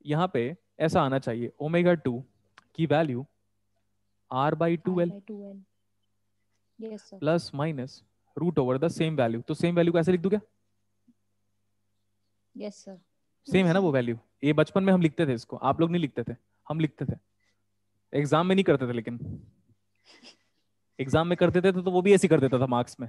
यहाँ पे ऐसा आना चाहिए, ओमेगा 2 की value R/2L yes sir. Plus minus root over the same value. तो सेम वैल्यू को ऐसे लिख दूं क्या? Yes sir. सेम है ना वो वैल्यू? ये बचपन में हम लिखते थे इसको, आप लोग नहीं लिखते थे, हम लिखते थे। एग्जाम में नहीं करते थे, लेकिन एग्जाम में करते थे तो वो भी ऐसे कर देता था मार्क्स में।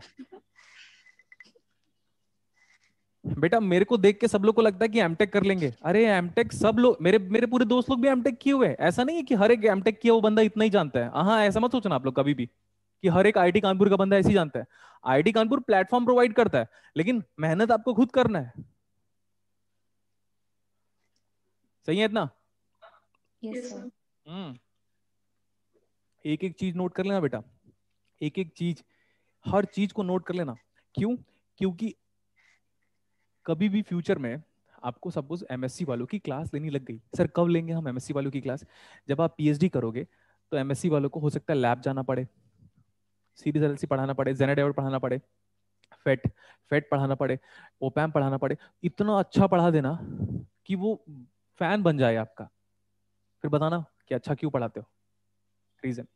बेटा मेरे को देख के सब लोग को लगता है कि एमटेक कर लेंगे। अरे एमटेक सब लोग, मेरे पूरे दोस्त लोग भी एमटेक किए हुए हैं। ऐसा नहीं है कि हर एक एमटेक किया वो बंदा इतना ही जानता है। हाँ, ऐसा मत सोचना आप लोग कभी भी कि हर एक आईआईटी कानपुर का बंदा ऐसे ही जानता है। आईआईटी कानपुर प्लेटफॉर्म प्रोवाइड करता है, लेकिन मेहनत आपको खुद करना है। सही है इतना? Yes sir. एक एक चीज नोट कर लेना बेटा, एक एक चीज, हर चीज को नोट कर लेना। क्यों? क्योंकि कभी भी फ्यूचर में आपको सपोज एमएससी वालों की क्लास लेनी लग गई। सर कब लेंगे हम एमएससी वालों की क्लास? जब आप पीएचडी करोगे तो एमएससी वालों को हो सकता है लैब जाना पड़े, सीरीज एलएलसी पढ़ाना पड़े, जेनेडेवर पढ़ाना पड़े, फेट पढ़ाना पड़े, ओपैम पढ़ाना पड़े। इतना अच्छा पढ़ा देना कि वो फैन बन जाए आपका। फिर बताना कि अच्छा क्यों पढ़ाते हो, रीजन।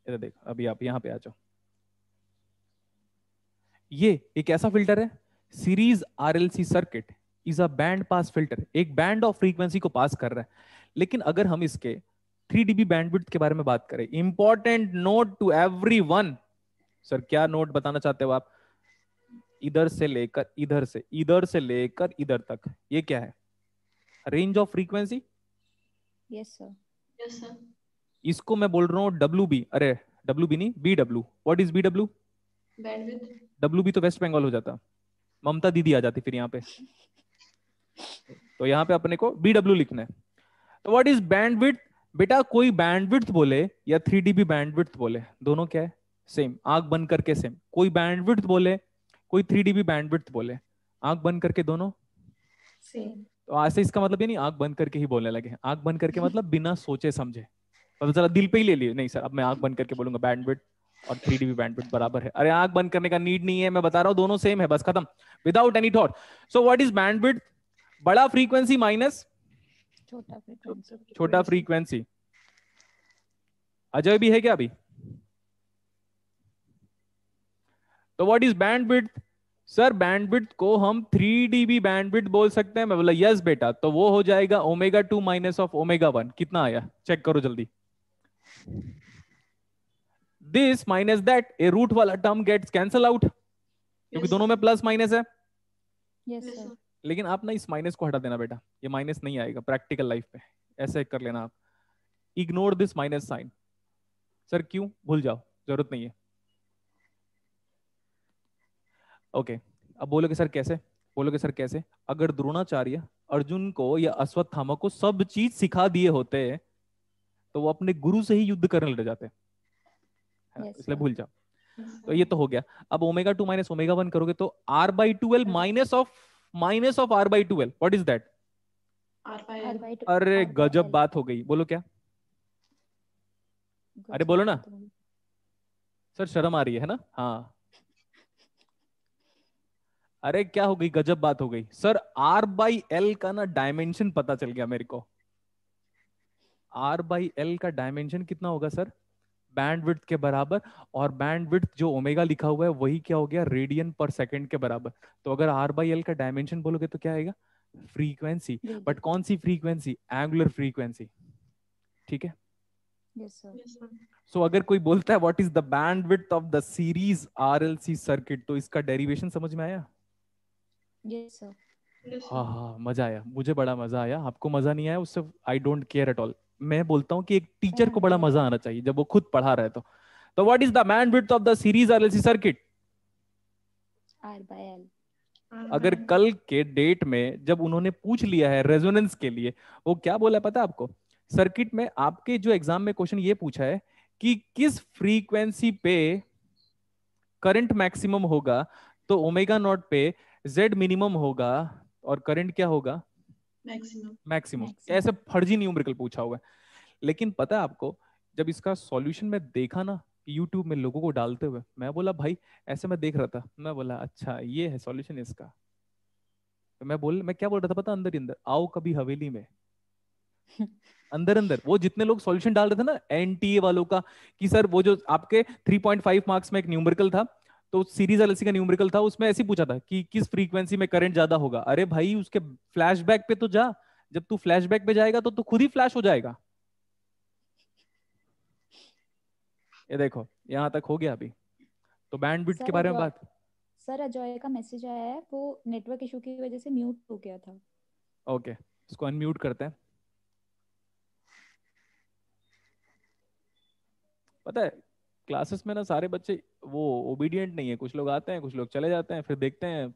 इधर देख, अभी आप यहाँ पे आ जाओ। ये एक ऐसा फिल्टर है, series RLC circuit is a band pass filter, एक बैंड ऑफ फ्रीक्वेंसी को पास कर रहा है। लेकिन अगर हम इसके 3 dB बैंडविड्थ के बारे में बात करें, important note to everyone. Sir क्या नोट बताना चाहते हो आप? इधर से लेकर इधर से, इधर से लेकर इधर तक, ये क्या है? Range of frequency. Yes sir. Yes sir. इसको मैं बोल रहा हूँ WB, अरे WB नहीं, BW। What is BW? Bandwidth. WB तो वेस्ट बंगाल हो जाता, ममता दीदी आ जाती फिर यहाँ पे। तो यहाँ पे अपने को BW लिखना है। तो व्हाट इज बैंडविड्थ? बेटा कोई बैंडविड्थ बोले या 3 dB बैंडविड्थ बोले, दोनों क्या है? सेम। आंख बंद करके सेम। कोई बैंडविड्थ बोले, कोई 3 dB बैंडविड्थ बोले, आंख बंद करके दोनों सेम। तो ऐसे इसका मतलब ये नहीं आंख बंद करके ही बोलने लगे। आंख बंद करके मतलब बिना सोचे समझे, पता चला दिल पे ही ले लिए। नहीं सर अब मैं आंख बंद करके बोलूंगा बैंडविड्थ और 3 dB बैंडविड्थ बराबर है। अरे आंख बंद करने का नीड नहीं है, मैं बता रहा हूँ दोनों सेम है, बस खत्म, without any thought. So what is bandwidth? बड़ा फ्रीक्वेंसी माइनस छोटा फ्रीक्वेंसी। अजय भी है क्या अभी? तो what is bandwidth? Sir bandwidth को हम 3 dB बैंडविड्थ बोल सकते हैं। मैं बोला यस बेटा, तो वो हो जाएगा ओमेगा 2 माइनस ऑफ ओमेगा 1। कितना आया चेक करो जल्दी। This minus that, a root वाला टर्म गेट्स कैंसल आउट, क्योंकि दोनों में प्लस माइनस है। Yes sir. लेकिन आप ना इस माइनस को हटा देना बेटा, ये माइनस नहीं आएगा प्रैक्टिकल लाइफ पे। ऐसे कर लेना आप, ignore this minus sign. Sir क्यों? भूल जाओ, जरूरत नहीं है। ओके अब बोलोगे सर कैसे? बोलोगे सर कैसे? अगर द्रोणाचार्य अर्जुन को या अश्वत्थामा को सब चीज सिखा दिए होते तो वो अपने गुरु से ही युद्ध करने लग जाते। Yes, इसलिए sir. भूल जाओ। Yes, तो ये sir. तो हो गया। अब ओमेगा 2 माइनस ओमेगा 1 करोगे तो r/2l minus of r/2l, what is that? R by R L. by 2 अरे R by गजब L. बात हो गई, बोलो क्या? अरे गजब बोलो ना बात होगी। सर, शर्म आ रही है ना? हाँ, अरे क्या हो गई, गजब बात हो गई सर। r/l का ना डायमेंशन पता चल गया मेरे को। r/l का डायमेंशन कितना होगा सर? बैंडविड्थ के बराबर। और बैंडविड्थ जो ओमेगा लिखा हुआ है वही क्या हो गया, रेडियन पर सेकंड के बराबर। तो अगर r/l का डायमेंशन बोलोगे तो क्या आएगा? फ्रीक्वेंसी। बट कौन सी फ्रीक्वेंसी? Angular frequency. ठीक है। Yes, sir. Yes, sir. सो अगर कोई बोलता है what is the bandwidth of the series RLC circuit, तो इसका डेरिवेशन समझ में आया? Yes, sir. Yes, हाँ sir. हाँ, मजा आया, मुझे बड़ा मजा आया। आपको मजा नहीं आया उससे I don't care at all. मैं बोलता हूँ कि एक टीचर को बड़ा मजा आना चाहिए जब वो खुद पढ़ा रहे तो what is the bandwidth of the series RLC circuit? R by L. R अगर by L. कल के डेट में जब उन्होंने पूछ लिया है रेजोनेंस के लिए, वो क्या बोला है पता है आपको? सर्किट में आपके जो एग्जाम में क्वेश्चन ये पूछा है कि किस फ्रीक्वेंसी पे करंट मैक्सिमम होगा, तो ओमेगा नॉट पे जेड मिनिमम होगा और करंट क्या होगा? Maximum. मैक्सिमम। Maximum. ऐसे फर्जी न्यूमेरिकल पूछा हुआ है। लेकिन पता है आपको, जब इसका सॉल्यूशन में देखा ना यूट्यूब में लोगों को डालते हुए, मैं बोला भाई, ऐसे मैं देख रहा था, मैं बोला अच्छा ये है सॉल्यूशन इसका। तो मैं क्या बोल रहा था पता, अंदर ही अंदर, आओ कभी हवेली में। अंदर अंदर वो जितने लोग सॉल्यूशन डाल रहे थे ना एनटीए वालों का, कि सर वो जो आपके 3.5 मार्क्स में एक न्यूमेरिकल था, तो सीरीज एलएलसी का न्यूमेरिकल था, उसमें ऐसे ही पूछा था कि किस फ्रीक्वेंसी में करंट ज्यादा होगा। अरे भाई उसके फ्लैशबैक पे तो जा, जब तू फ्लैशबैक पे जाएगा तो तू खुद ही फ्लैश हो जाएगा। ये देखो यहां तक हो गया अभी। तो बैंडविड्थ के सर बारे में अजॉय बात। सर अजॉय का मैसेज आया है, वो नेटवर्क इशू की वजह से म्यूट हो गया था। ओके, इसको अनम्यूट करते हैं। पता है क्लासेस में ना सारे बच्चे वो ओबीडियंट नहीं है, कुछ लोग आते हैं, कुछ लोग चले जाते हैं, फिर देखते हैं,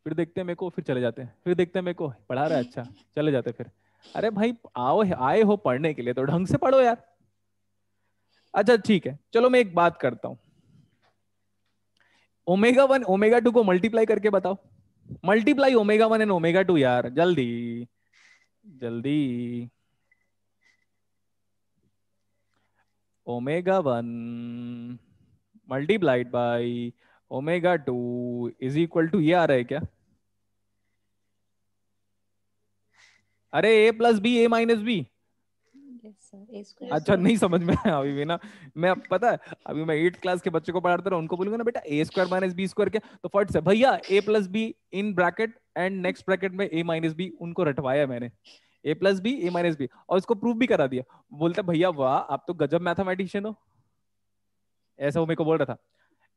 फिर देखते हैं मेरे को, फिर चले जाते हैं, फिर देखते हैं मेरे को पढ़ा रहा है अच्छा, चले जाते हैं फिर। अरे भाई आओ, आए हो पढ़ने के लिए तो ढंग से पढ़ो यार। अच्छा ठीक है, चलो मैं एक बात करता हूं। ओमेगा 1 ओमेगा 2 को मल्टीप्लाई करके बताओ। मल्टीप्लाई ओमेगा 1 एंड ओमेगा 2 यार, जल्दी जल्दी। Omega 1 multiplied by omega 2 is equal to, ये आ रहा है क्या? अरे A plus B, A minus B. Yes sir, A square. Yes, अच्छा sir. नहीं समझ में आया अभी भी ना। मैं पता है अभी मैं 8th क्लास के बच्चे को पढ़ाता रहा, उनको बोलूंगा ना बेटा A square minus B square क्या, तो फट से भैया A plus B in bracket and next bracket में ए माइनस बी, उनको रटवाया मैंने। A plus B, A minus B, और इसको प्रूफ भी करा दिया। बोलता भैया वाह आप तो गजब मैथमेटिशियन हो, ऐसा वो मेरे को बोल रहा था।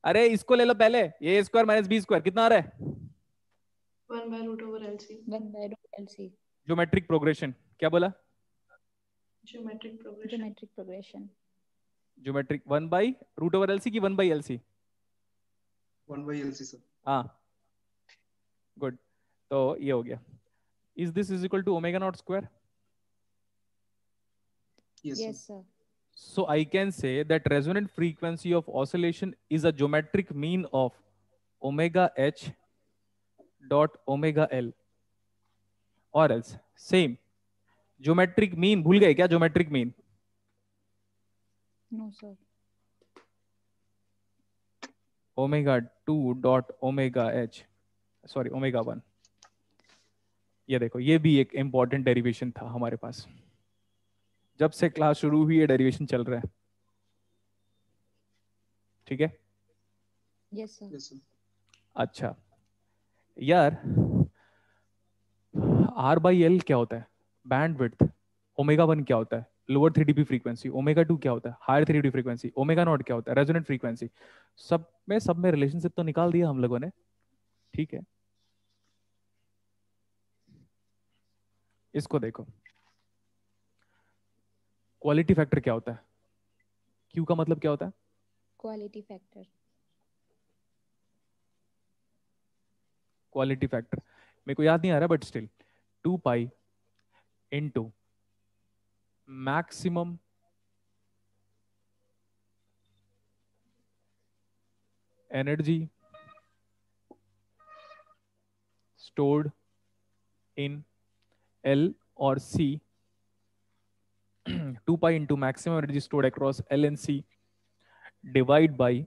अरे इसको ले लो पहले, ए स्क्वायर माइनस बी स्क्वायर कितना आ रहा है? 1 by root over LC. 1 by root LC. Geometric progression, क्या बोला? Geometric progression. Geometric progression. Geometric 1 by root over LC की 1 by LC? 1 by LC sir. हाँ गुड, तो ये हो गया। Is this is equal to omega naught square? Yes sir. So I can say that resonant frequency of oscillation is a geometric mean of omega h dot omega L, or else same geometric mean, भूल गए क्या geometric mean? No sir. omega 2 dot omega h, sorry omega 1। ये देखो ये भी एक important derivation था हमारे पास, जब से क्लास शुरू हुई ये डेरिवेशन चल रहा है। ठीक है। Yes sir. Yes, sir. अच्छा यार R बाई एल क्या होता है? बैंडविड्थ। ओमेगा 1 क्या होता है? Lower 3dB frequency. ओमेगा 2 क्या होता है? Higher 3dB frequency. Omega naught क्या होता है? Resonant frequency. सब में रिलेशनशिप तो निकाल दिया हम लोगों ने। ठीक है, इसको देखो, क्वालिटी फैक्टर क्या होता है? क्यू का मतलब क्या होता है? Quality factor. क्वालिटी फैक्टर मेरे को याद नहीं आ रहा but still 2 pi into maximum energy stored in L or C 2 pi into maximum energy stored across L and C divide by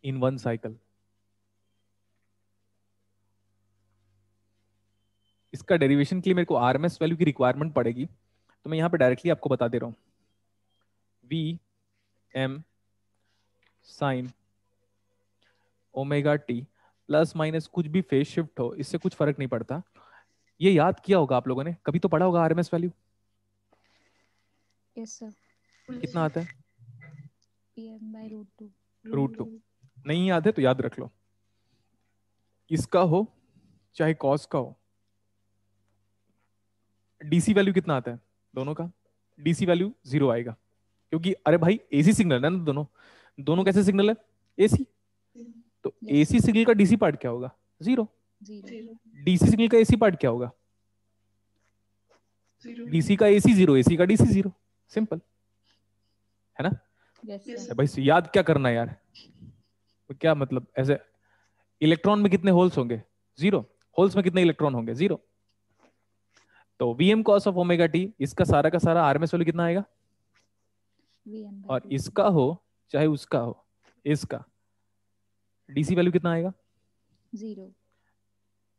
in one cycle. इसका डेरिवेशन के लिए मेरे को आरएमएस वैल्यू की रिक्वायरमेंट पड़ेगी, तो मैं यहाँ पे डायरेक्टली आपको बता दे रहा हूँ. V M sine omega T plus minus कुछ भी फेज शिफ्ट हो, इससे कुछ फर्क नहीं पड़ता. ये याद किया होगा आप लोगों ने, कभी तो पढ़ा होगा आरएमएस वैल्यू. Yes sir. कितना आता है? pm by root 2. रूट 2. नहीं याद है तो याद रख लो. इसका हो चाहे कॉस का हो, डीसी वैल्यू कितना आता है दोनों का? डीसी वैल्यू 0 आएगा, क्योंकि अरे भाई एसी सिग्नल है ना दोनों. दोनों कैसे सिग्नल है? एसी. तो एसी सिग्नल का डीसी पार्ट क्या होगा? 0. डीसी सिग्नल का एसी पार्ट क्या होगा? डीसी का एसी 0, एसी का डीसी 0. सिंपल है ना? यस भाई याद क्या करना है यार, तो क्या मतलब ऐसे इलेक्ट्रॉन में कितने होल्स होंगे? 0. होल्स में कितने इलेक्ट्रॉन होंगे? 0. तो VM cos of omega T, इसका सारा का सारा आरएमएस वैल्यू कितना आएगा? और इसका हो चाहे उसका हो, इसका डीसी वैल्यू कितना आएगा? 0.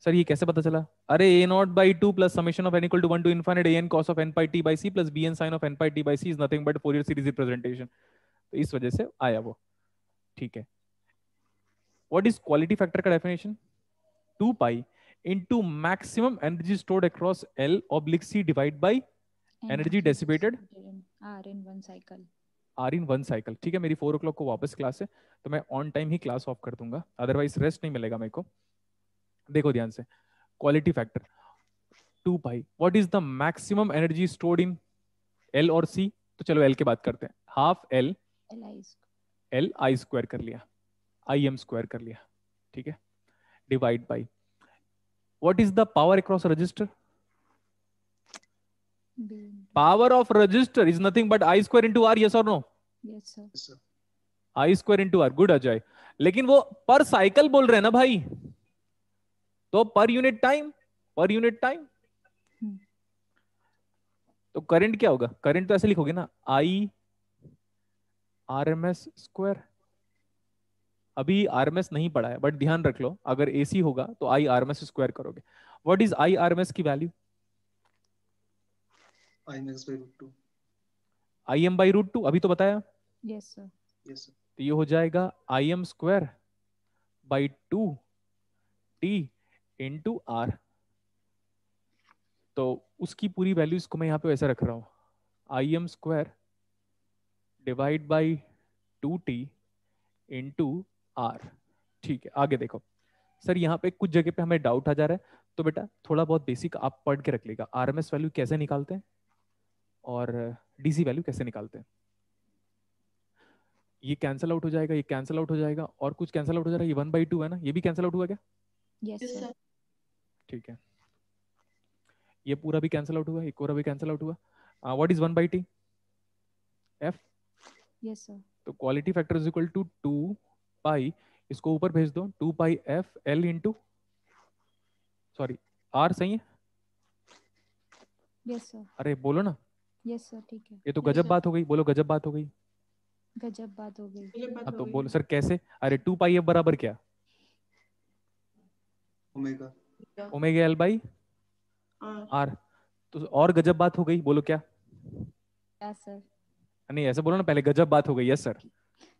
सर ये कैसे पता चला? अरे a naught by 2 plus summation of n equal to 1 to infinite an cos of n pi t by c plus bn sin of n pi t by c is nothing but Fourier series representation. तो इस वजह से आया वो. ठीक है. What is quality factor का definition? 2 pi into maximum energy stored across L oblique C divide by energy dissipated R in one cycle. R in one cycle. ठीक है, मेरी 4 o'clock को वापस क्लास है, तो मैं on time he class of कर दूंगा, अदरवाइज रेस्ट नहीं मिलेगा मेरे को. देखो ध्यान से, quality factor 2 pi. What is the maximum energy stored in L और C? तो चलो L की बात करते हैं. हाफ L I स्क्वायर कर लिया, IM स्क्वायर कर लिया. ठीक है, divide by what is the power across a resistor? Power of resistor is nothing but I square into R. Yes or no? Yes sir. Yes, sir. I square into R. Good Ajay. लेकिन वो पर cycle बोल रहे हैं ना भाई, तो per unit time, per unit time. तो करंट क्या होगा? करंट तो ऐसे लिखोगे ना, I RMS स्क्वायर. अभी आरएमएस नहीं पढ़ा है, बट ध्यान रख लो, अगर एसी होगा तो आई आरएमएस स्क्वायर करोगे. व्हाट इज आई आरएमएस की वैल्यू? Imax by root 2. I M by root 2. अभी तो बताया. Yes sir. Yes, sir. तो ये हो जाएगा I M square by 2 T into R. तो उसकी पूरी वैल्यूज को मैं यहाँ पे वैसे रख रहा हूँ, I M square divide by 2t into R. ठीक है, आगे देखो. सर यहाँ पे कुछ जगह पे हमें डाउट आ जा रहा है, तो बेटा थोड़ा बहुत बेसिक आप पढ़ के रख लेगा. आरएमएस वैल्यू कैसे निकालते हैं और डीसी वैल्यू कैसे निकालते हैं. ये कैंसिल आउट हो जाएगा, ये कैंसिल आउट हो जाएगा, और कुछ कैंसिल आउट हो जा रहा है. ये 1/2 है ना, ये भी कैंसिल आउट हुआ क्या? Yes sir. ठीक है, ये पूरा भी कैंसिल आउट हुआ, एक और भी कैंसिल आउट हुआ. What is 1/t? F. Yes sir. तो quality factor is equal to 2 pi, इसको ऊपर भेज दो, 2 pi F L into, sorry R. सही है? Yes sir. अरे बोलो ना. Yes sir. ठीक है. ये तो गजब बात हो गई, बोलो गजब बात हो गई. गजब बात हो गई. हाँ तो बोलो सर कैसे? अरे 2 पाई एफ बराबर क्या? Omega. Omega L by R. तो और गजब बात हो गई, बोलो क्या? Yes sir. नहीं ऐसे बोलो ना, पहले गजब बात हो गई. Yes sir.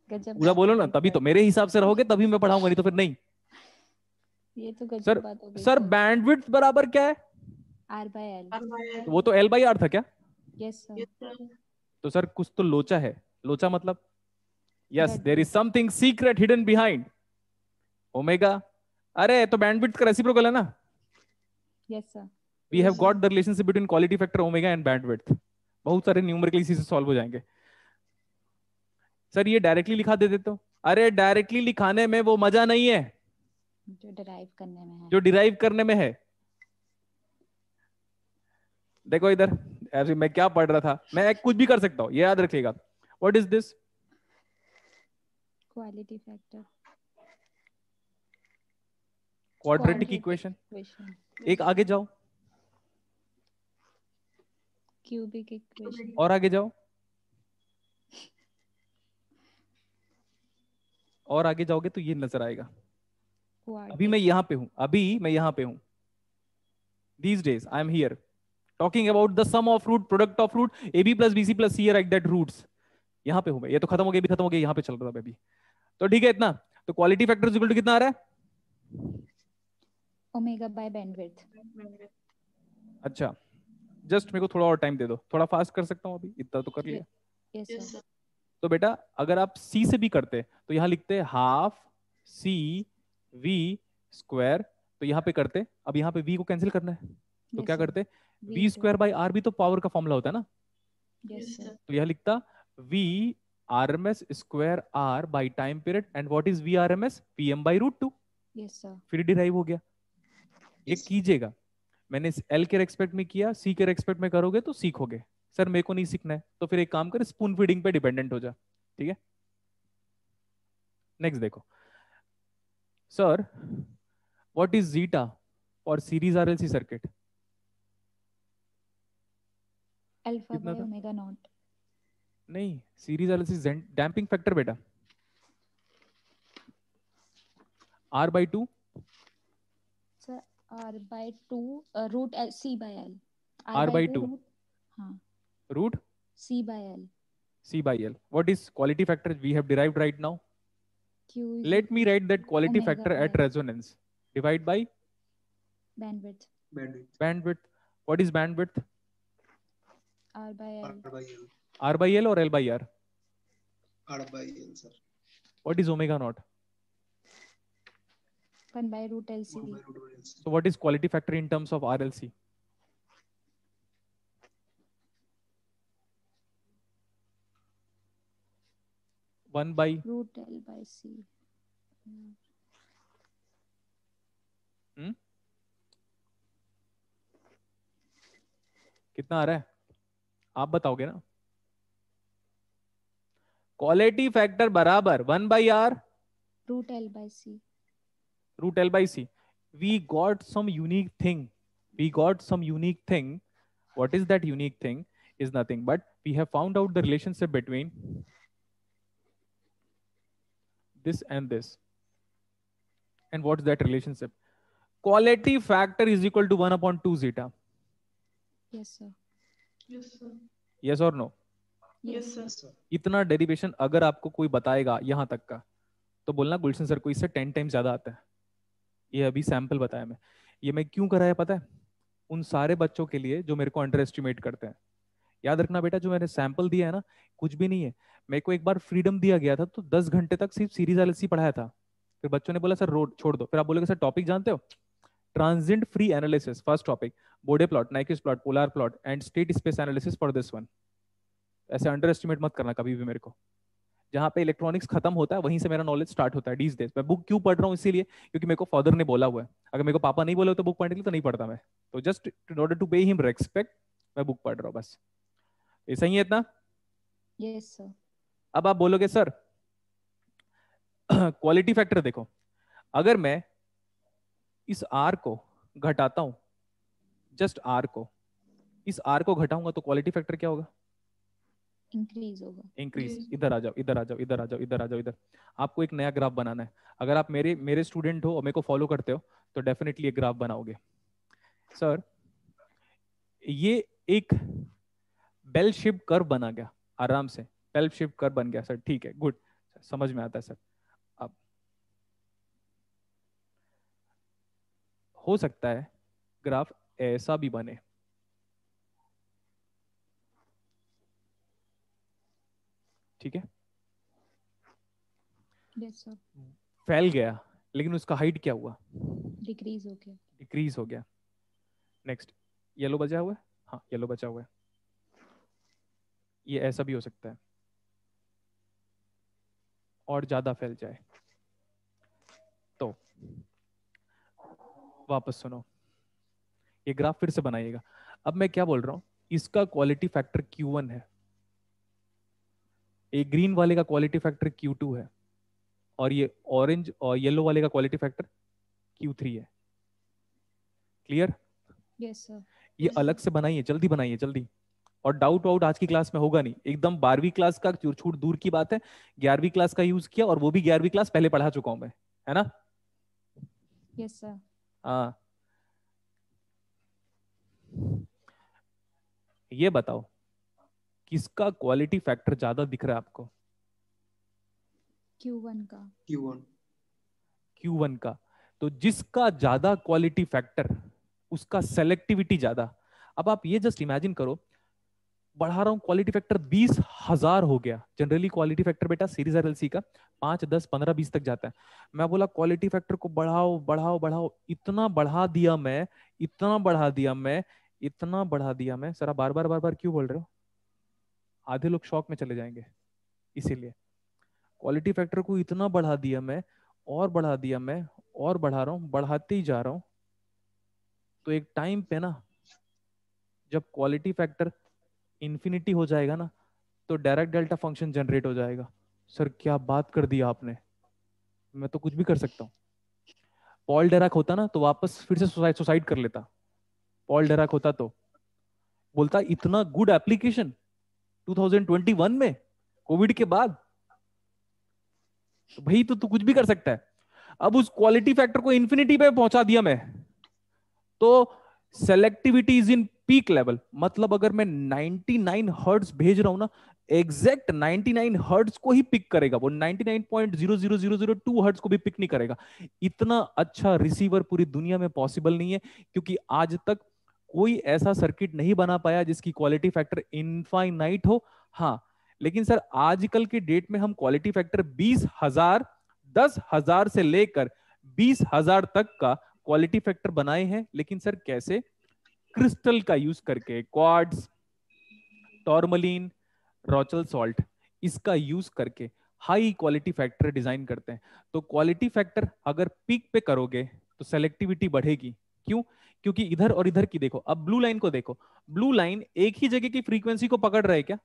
गजब पूरा बोलो ना, तभी तो मेरे हिसाब से रहोगे तभी मैं पढ़ाऊंगा, नहीं तो फिर नहीं. ये तो गजब सर बात हो गई. सर बैंडविड्थ बराबर क्या है? R/L. तो वो तो एल बाई आर था क्या? Yes sir. तो सर कुछ तो लोचा है. लोचा मतलब yes, there is something secret hidden behind omega. अरे तो बैंडविड्थ का रेसिप्रोकल है ना. Yes sir. We have got the relationship between quality factor omega and bandwidth. बहुत सारे न्यूमेरिकल इसी से सॉल्व हो जाएंगे. सर ये डायरेक्टली लिखा दे देते हो। अरे डायरेक्टली लिखाने में वो मजा नहीं है जो डिराइव करने में है। जो डिराइव करने में है। देखो इधर, ऐसे मैं क्या पढ़ रहा था, मैं कुछ भी कर सकता हूँ, ये याद रखिएगा। What is this? Quality factor. Quadratic equation. एक आगे जाओ, क्यूबिक इक्वेशन। और आगे जाओ, और आगे जाओगे तो ये नजर आएगा। अभी मैं यहाँ पे हूँ, अभी मैं यहाँ पे हूँ। These days I am here talking about the sum of root product of root ab plus bc plus c like that roots। यहाँ पे हूँ मैं, ये तो खत्म हो गया, भी खत्म हो गया, यहाँ पे चल रहा था अभी। तो ठीक है इतना। तो क्वालिटी फैक्टर इक्वल टू कितना आ रहा है? Omega by bandwidth. अच्छा, जस्ट मेरे को थोड़ा और टाइम दे दो, थोड़ा फास्ट कर सकता हूँ, अभी इतना तो कर लिया। Yes sir. तो बेटा अगर आप c से भी करते तो यहाँ लिखते हाफ c v स्क्वायर, तो यहाँ पे करते, अब यहाँ पे v को कैंसिल करना है तो क्या करते, v स्क्वायर बाई r भी तो पावर का फॉर्मूला होता है ना। Yes sir. तो यह लिखता v RMS square r by time period, and what is v RMS? pm by root 2। Yes sir. फिर डिराइव हो गया। ये कीजिएगा, मैंने L के रेस्पेक्ट में किया, C के रेस्पेक्ट में करोगे तो सीखोगे। सर मेरे को नहीं सीखना है तो फिर एक काम कर, स्पून फीडिंग पे डिपेंडेंट हो जा, ठीक है। नेक्स्ट देखो सर, व्हाट इज जीटा और series RLC circuit? Alpha by omega naught. नहीं, सीरीज RLC डैम्पिंग फैक्टर बेटा, R by 2। Sir R by 2 रूट C by L। R by 2 हाँ, root C by L। C by L। What is quality factor we have derived right now? Q is Let me write that quality omega factor at by resonance. Divide by bandwidth। bandwidth. What is bandwidth? R by L। R by L or L by R? R by L, sir. What is omega naught? 1 by root LC। So what is quality factor in terms of RLC? One by root L by C। कितना आ रहा है आप बताओगे ना। Quality factor बराबर 1 by R root L by C। root L by C। We got some unique thing. We got some unique thing. What is that unique thing? Is nothing but we have found out the relationship between this and this. And what's that relationship? Quality factor is equal to 1 upon 2 zeta. Yes sir। Yes sir। Yes or no? Yes sir। इतना derivation अगर आपको कोई बताएगा यहाँ तक का तो बोलना गुलशन सर को इससे 10 टाइम्स ज्यादा आता है। ये अभी सैंपल बताया मैं, ये मैं क्यों कराया पता है? उन सारे बच्चों के लिए जो मेरे को अंडर एस्टिमेट करते हैं। याद रखना बेटा, जो मैंने सैंपल दिया है ना, कुछ भी नहीं है। मेरे को एक बार फ्रीडम दिया गया था तो 10 घंटे तक सिर्फ सीरीज एनालिसिस पढ़ाया था। फिर बच्चों ने बोला सर रोड छोड़ दो, फिर आप बोलोगे सर टॉपिक जानते हो? Transient free analysis first topic, Bode plot, Nyquist plot, polar plot and state space analysis for this one. ऐसे अंडर एस्टिमेट मत करना कभी भी मेरे को। जहाँ पे इलेक्ट्रॉनिक्स खत्म होता है वहीं से मेरा नॉलेज स्टार्ट होता है डीज डेज। मैं बुक क्यों पढ़ रहा हूँ? इसीलिए क्योंकि मेरे को फादर ने बोला हुआ है। अगर मेरे को पापा नहीं बोले तो बुक पढ़ने के लिए तो नहीं पढ़ता मैं। तो just in order to pay him respect मैं बुक पढ़ रहा हूँ बस। ये सही है इतना? Yes sir. अब आप बोलोगे सर क्वालिटी फैक्टर देखो, अगर मैं इस आर को घटाता हूं, जस्ट आर को, इस आर को घटाऊंगा तो क्वालिटी फैक्टर क्या होगा? इंक्रीज होगा। इंक्रीज। इधर आ जाओ, इधर आ जाओ, इधर आ जाओ, इधर आ जाओ, इधर। आपको एक नया ग्राफ बनाना है। अगर आप मेरे स्टूडेंट हो और मेरे को फॉलो करते हो तो डेफिनेटली एक ग्राफ बनाओगे। सर ये एक बेल शेप कर्व बना गया आराम से, बेल शेप कर्व बन गया सर, ठीक है, गुड, समझ में आता है सर। अब हो सकता है ग्राफ ऐसा भी बने, ठीक है, यस सर। फैल गया लेकिन उसका हाइट क्या हुआ? डिक्रीज हो गया। डिक्रीज हो गया। नेक्स्ट, येलो बचा हुआ है, हाँ येलो बचा हुआ है। ये ऐसा भी हो सकता है, और ज्यादा फैल जाए। तो वापस सुनो, ये ग्राफ फिर से बनाइएगा। अब मैं क्या बोल रहा हूं, इसका क्वालिटी फैक्टर Q1 है, एक ग्रीन वाले का क्वालिटी फैक्टर Q2 है, और ये ऑरेंज और येलो वाले का क्वालिटी फैक्टर Q3 है। क्लियर? Yes sir. ये Yes, अलग sir. से बनाइए, जल्दी बनाइए जल्दी। और डाउट वाउट आज की क्लास में होगा नहीं, एकदम 12वीं क्लास का छूट दूर की बात है, 11वीं क्लास का यूज किया, और वो भी 11वीं क्लास पहले पढ़ा चुका हूं मैं, है ना? Yes sir. हाँ। ये बताओ किसका क्वालिटी फैक्टर ज्यादा दिख रहा है आपको? Q1 का। Q1. Q1 का। तो जिसका ज्यादा क्वालिटी फैक्टर उसका सेलेक्टिविटी ज्यादा। अब आप ये जस्ट इमेजिन करो, बढ़ा रहा हूं क्वालिटी फैक्टर 20,000 हो गया। जनरली क्वालिटी फैक्टर बेटा सीरीज आरएलसी का 5, 10, 15, 20 तक जाता है। मैं बोला क्वालिटी फैक्टर को बढ़ाओ बढ़ाओ बढ़ाओ, इतना बढ़ा दिया मैं, इतना बढ़ा दिया मैं, इतना बढ़ा दिया मैं। सर आप बार बार क्यों बोल रहे हो? आधे लोग शॉक में चले जाएंगे। इसीलिए क्वालिटी फैक्टर को इतना बढ़ा दिया मैं, और बढ़ा दिया मैं, और बढ़ा रहा हूं, बढ़ाते ही जा रहा हूं। तो एक टाइम पे ना, जब क्वालिटी फैक्टर इंफिनिटी हो जाएगा ना, तो डायरेक्ट डेल्टा फंक्शन जनरेट हो जाएगा। सर क्या बात कर दी आपने, मैं तो कुछ भी कर सकता हूँ। पॉल डेराक होता ना तो वापस फिर से सुसाइड कर लेता। पॉल डेराक होता तो बोलता इतना गुड एप्लीकेशन 2021 में, कोविड के बाद। तो भाई तो तू कुछ भी कर सकता है। अब उस क्वालिटी फैक्टर को इंफिनिटी पे पहुंचा दिया मैं, तो selectivity is in peak level. मतलब अगर मैं 99 हर्ट्ज भेज रहा हूं ना, एग्जैक्ट 99 हर्ट्ज को ही पिक करेगा वो, 99.00002 हर्ट्ज को भी पिक नहीं करेगा। इतना अच्छा रिसीवर पूरी दुनिया में पॉसिबल नहीं है, क्योंकि आज तक कोई ऐसा सर्किट नहीं बना पाया जिसकी क्वालिटी फैक्टर इनफाइनाइट हो। हाँ, लेकिन सर आजकल के डेट में हम क्वालिटी फैक्टर 20,000, 10,000 से लेकर 20,000 तक का क्वालिटी फैक्टर बनाए हैं। लेकिन सर कैसे? क्रिस्टल का यूज करके, क्वार्ट्ज, टॉर्मलिन, रॉचल सॉल्ट, इसका यूज करके हाई क्वालिटी फैक्टर डिजाइन करते हैं। तो क्वालिटी फैक्टर अगर पीक पे करोगे तो सेलेक्टिविटी बढ़ेगी। क्यों? क्योंकि इधर और इधर की देखो, अब ब्लू लाइन को देखो, ब्लू लाइन एक ही जगह की फ्रीक्वेंसी को पकड़ रहा है क्या?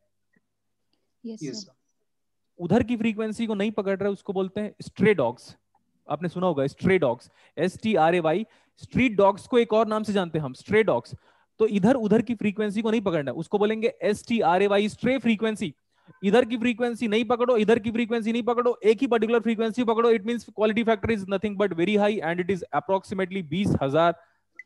Yes Yes, sir. sir. उधर की फ्रीक्वेंसी को नहीं पकड़ रहा है, उसको बोलते हैं स्ट्रे डॉग्स। आपने सुना होगा stray dogs, STRAY। Street dogs को एक और नाम से जानते हैं हम, स्ट्रे डॉग्स। तो इधर उधर की फ्रीक्वेंसी को नहीं पकड़ना, उसको बोलेंगे STRAY, स्ट्रे फ्रीक्वेंसी। इधर की फ्रीक्वेंसी नहीं पकड़ो, इधर की फ्रीक्वेंसी नहीं पकड़ो, एक ही पर्टिकुलर फ्रीक्वेंसी पकड़ो। It means quality factor is nothing but very high, and it is approximately 20,000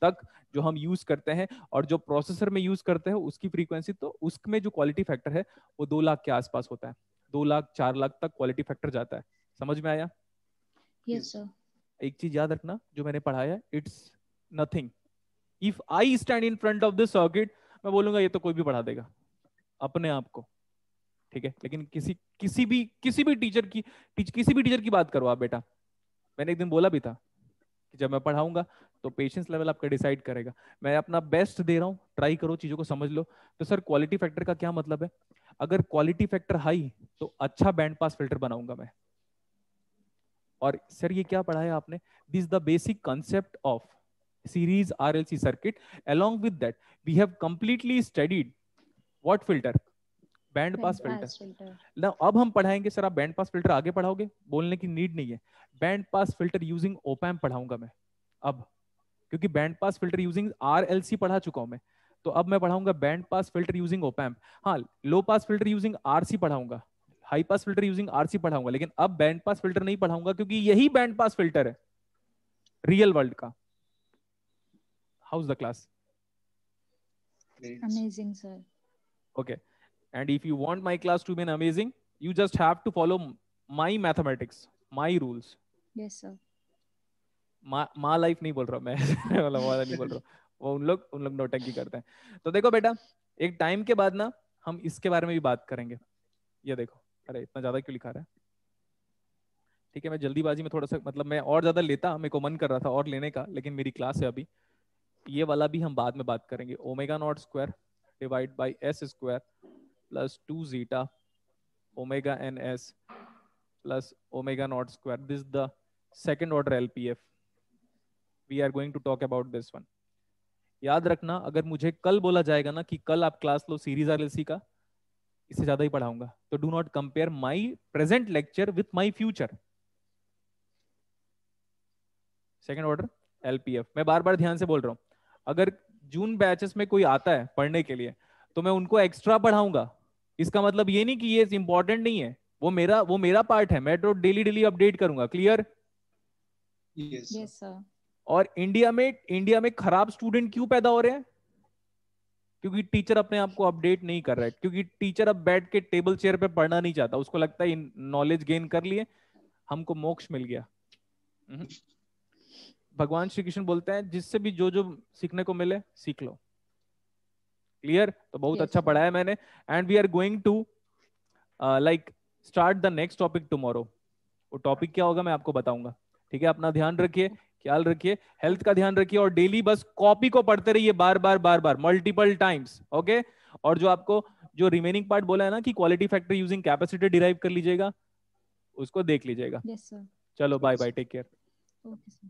तक जो हम यूज करते हैं। और जो प्रोसेसर में यूज करते हैं उसकी फ्रीक्वेंसी, तो उसमें जो क्वालिटी फैक्टर है वो 2 लाख के आसपास होता है। 2 लाख 4 लाख तक क्वालिटी फैक्टर जाता है। समझ में आया? Yes sir. एक चीज याद रखना जो मैंने पढ़ाया, it's nothing. If I stand in front of the circuit, मैं बोलूंगा ये तो कोई भी पढ़ा देगा अपने आप को, ठीक है? लेकिन किसी भी टीचर की बात करो आप बेटा। मैंने एक दिन बोला भी था कि जब मैं पढ़ाऊंगा तो पेशेंस लेवल आपका डिसाइड करेगा। मैं अपना बेस्ट दे रहा हूँ, ट्राई करो, चीजों को समझ लो। तो सर क्वालिटी फैक्टर का क्या मतलब है? अगर क्वालिटी फैक्टर हाई तो अच्छा बैंड पास फिल्टर बनाऊंगा मैं। और सर ये क्या पढ़ाया आपने? This the basic concept of series RLC circuit. Along with that, we have completely studied what filter? Band pass filter. Filter. ना अब हम पढ़ाएंगे, सर आप बैंड पास फिल्टर आगे पढ़ाओगे, बोलने की नीड नहीं है। Band pass filter using op-amp पढ़ाऊंगा मैं अब, क्योंकि band pass filter using RLC पढ़ा चुका हूं मैं। तो अब मैं पढ़ाऊंगा band pass filter using op-amp. हाँ, लो पास फिल्टर यूजिंग RC पढ़ाऊंगा, high pass filter using RC पढ़ाऊंगा, लेकिन अब बैंड पास फिल्टर नहीं पढ़ाऊंगा, क्योंकि यही बैंड पास फिल्टर है रियल वर्ल्ड का। House the class? Very nice. Amazing sir. Okay. And if you want my class to be amazing, you just have to follow my mathematics, my rules. Yes sir. माँ life नहीं बोल रहा मैं वाला वाला नहीं बोल रहा। वो उन लोग नौटंकी करते हैं। तो देखो बेटा, एक टाइम के बाद ना हम इसके बारे में भी बात करेंगे। ये देखो, अरे इतना ज्यादा क्यों लिखा रहा है? ठीक है, मैं जल्दीबाजी में थोड़ा सा, मतलब मैं और ज्यादा लेता, मेरे को मन कर रहा था और लेने का, लेकिन मेरी क्लास है अभी। ये वाला भी हम बाद में बात करेंगे। Omega naught square divide by S square plus 2 zeta omega NS plus omega naught square. This is the second order LPF. We are going to talk about this one. याद रखना, अगर मुझे कल बोला जाएगा ना कि कल आप क्लास लो सीरीज RLC का, इससे ज्यादा ही पढ़ाऊंगा, तो do not compare my present lecture with my future. Second order LPF. मैं बार बार ध्यान से बोल रहा हूं, अगर जून बैचेस में कोई आता है पढ़ने के लिए तो मैं उनको एक्स्ट्रा पढ़ाऊंगा. इसका मतलब ये नहीं कि ये इंपॉर्टेंट नहीं है, वो मेरा पार्ट है, मैं तो डेली डेली अपडेट करूंगा. क्लियर? Yes sir. और इंडिया में खराब स्टूडेंट क्यों पैदा हो रहे हैं? क्योंकि टीचर अपने आप को अपडेट नहीं कर रहा है, क्योंकि टीचर अब बैठ के टेबल चेयर पे पढ़ना नहीं चाहता, उसको लगता है नॉलेज गेन कर लिए, हमको मोक्ष मिल गया. भगवान श्री कृष्ण बोलते हैं जिससे भी जो जो सीखने को मिले सीख लो. क्लियर? तो बहुत अच्छा पढ़ा है मैंने. And we are going to like start the next topic tomorrow. वो टॉपिक क्या होगा मैं आपको बताऊंगा. ठीक है? अपना ध्यान रखिए, ख्याल रखिए, हेल्थ का ध्यान रखिए, और डेली बस कॉपी को पढ़ते रहिए बार बार मल्टीपल टाइम्स. ओके? और जो आपको जो रिमेनिंग पार्ट बोला है ना कि quality factor using capacity derive कर लीजिएगा, उसको देख लीजिएगा. Yes sir. चलो bye bye, take care. Okay sir.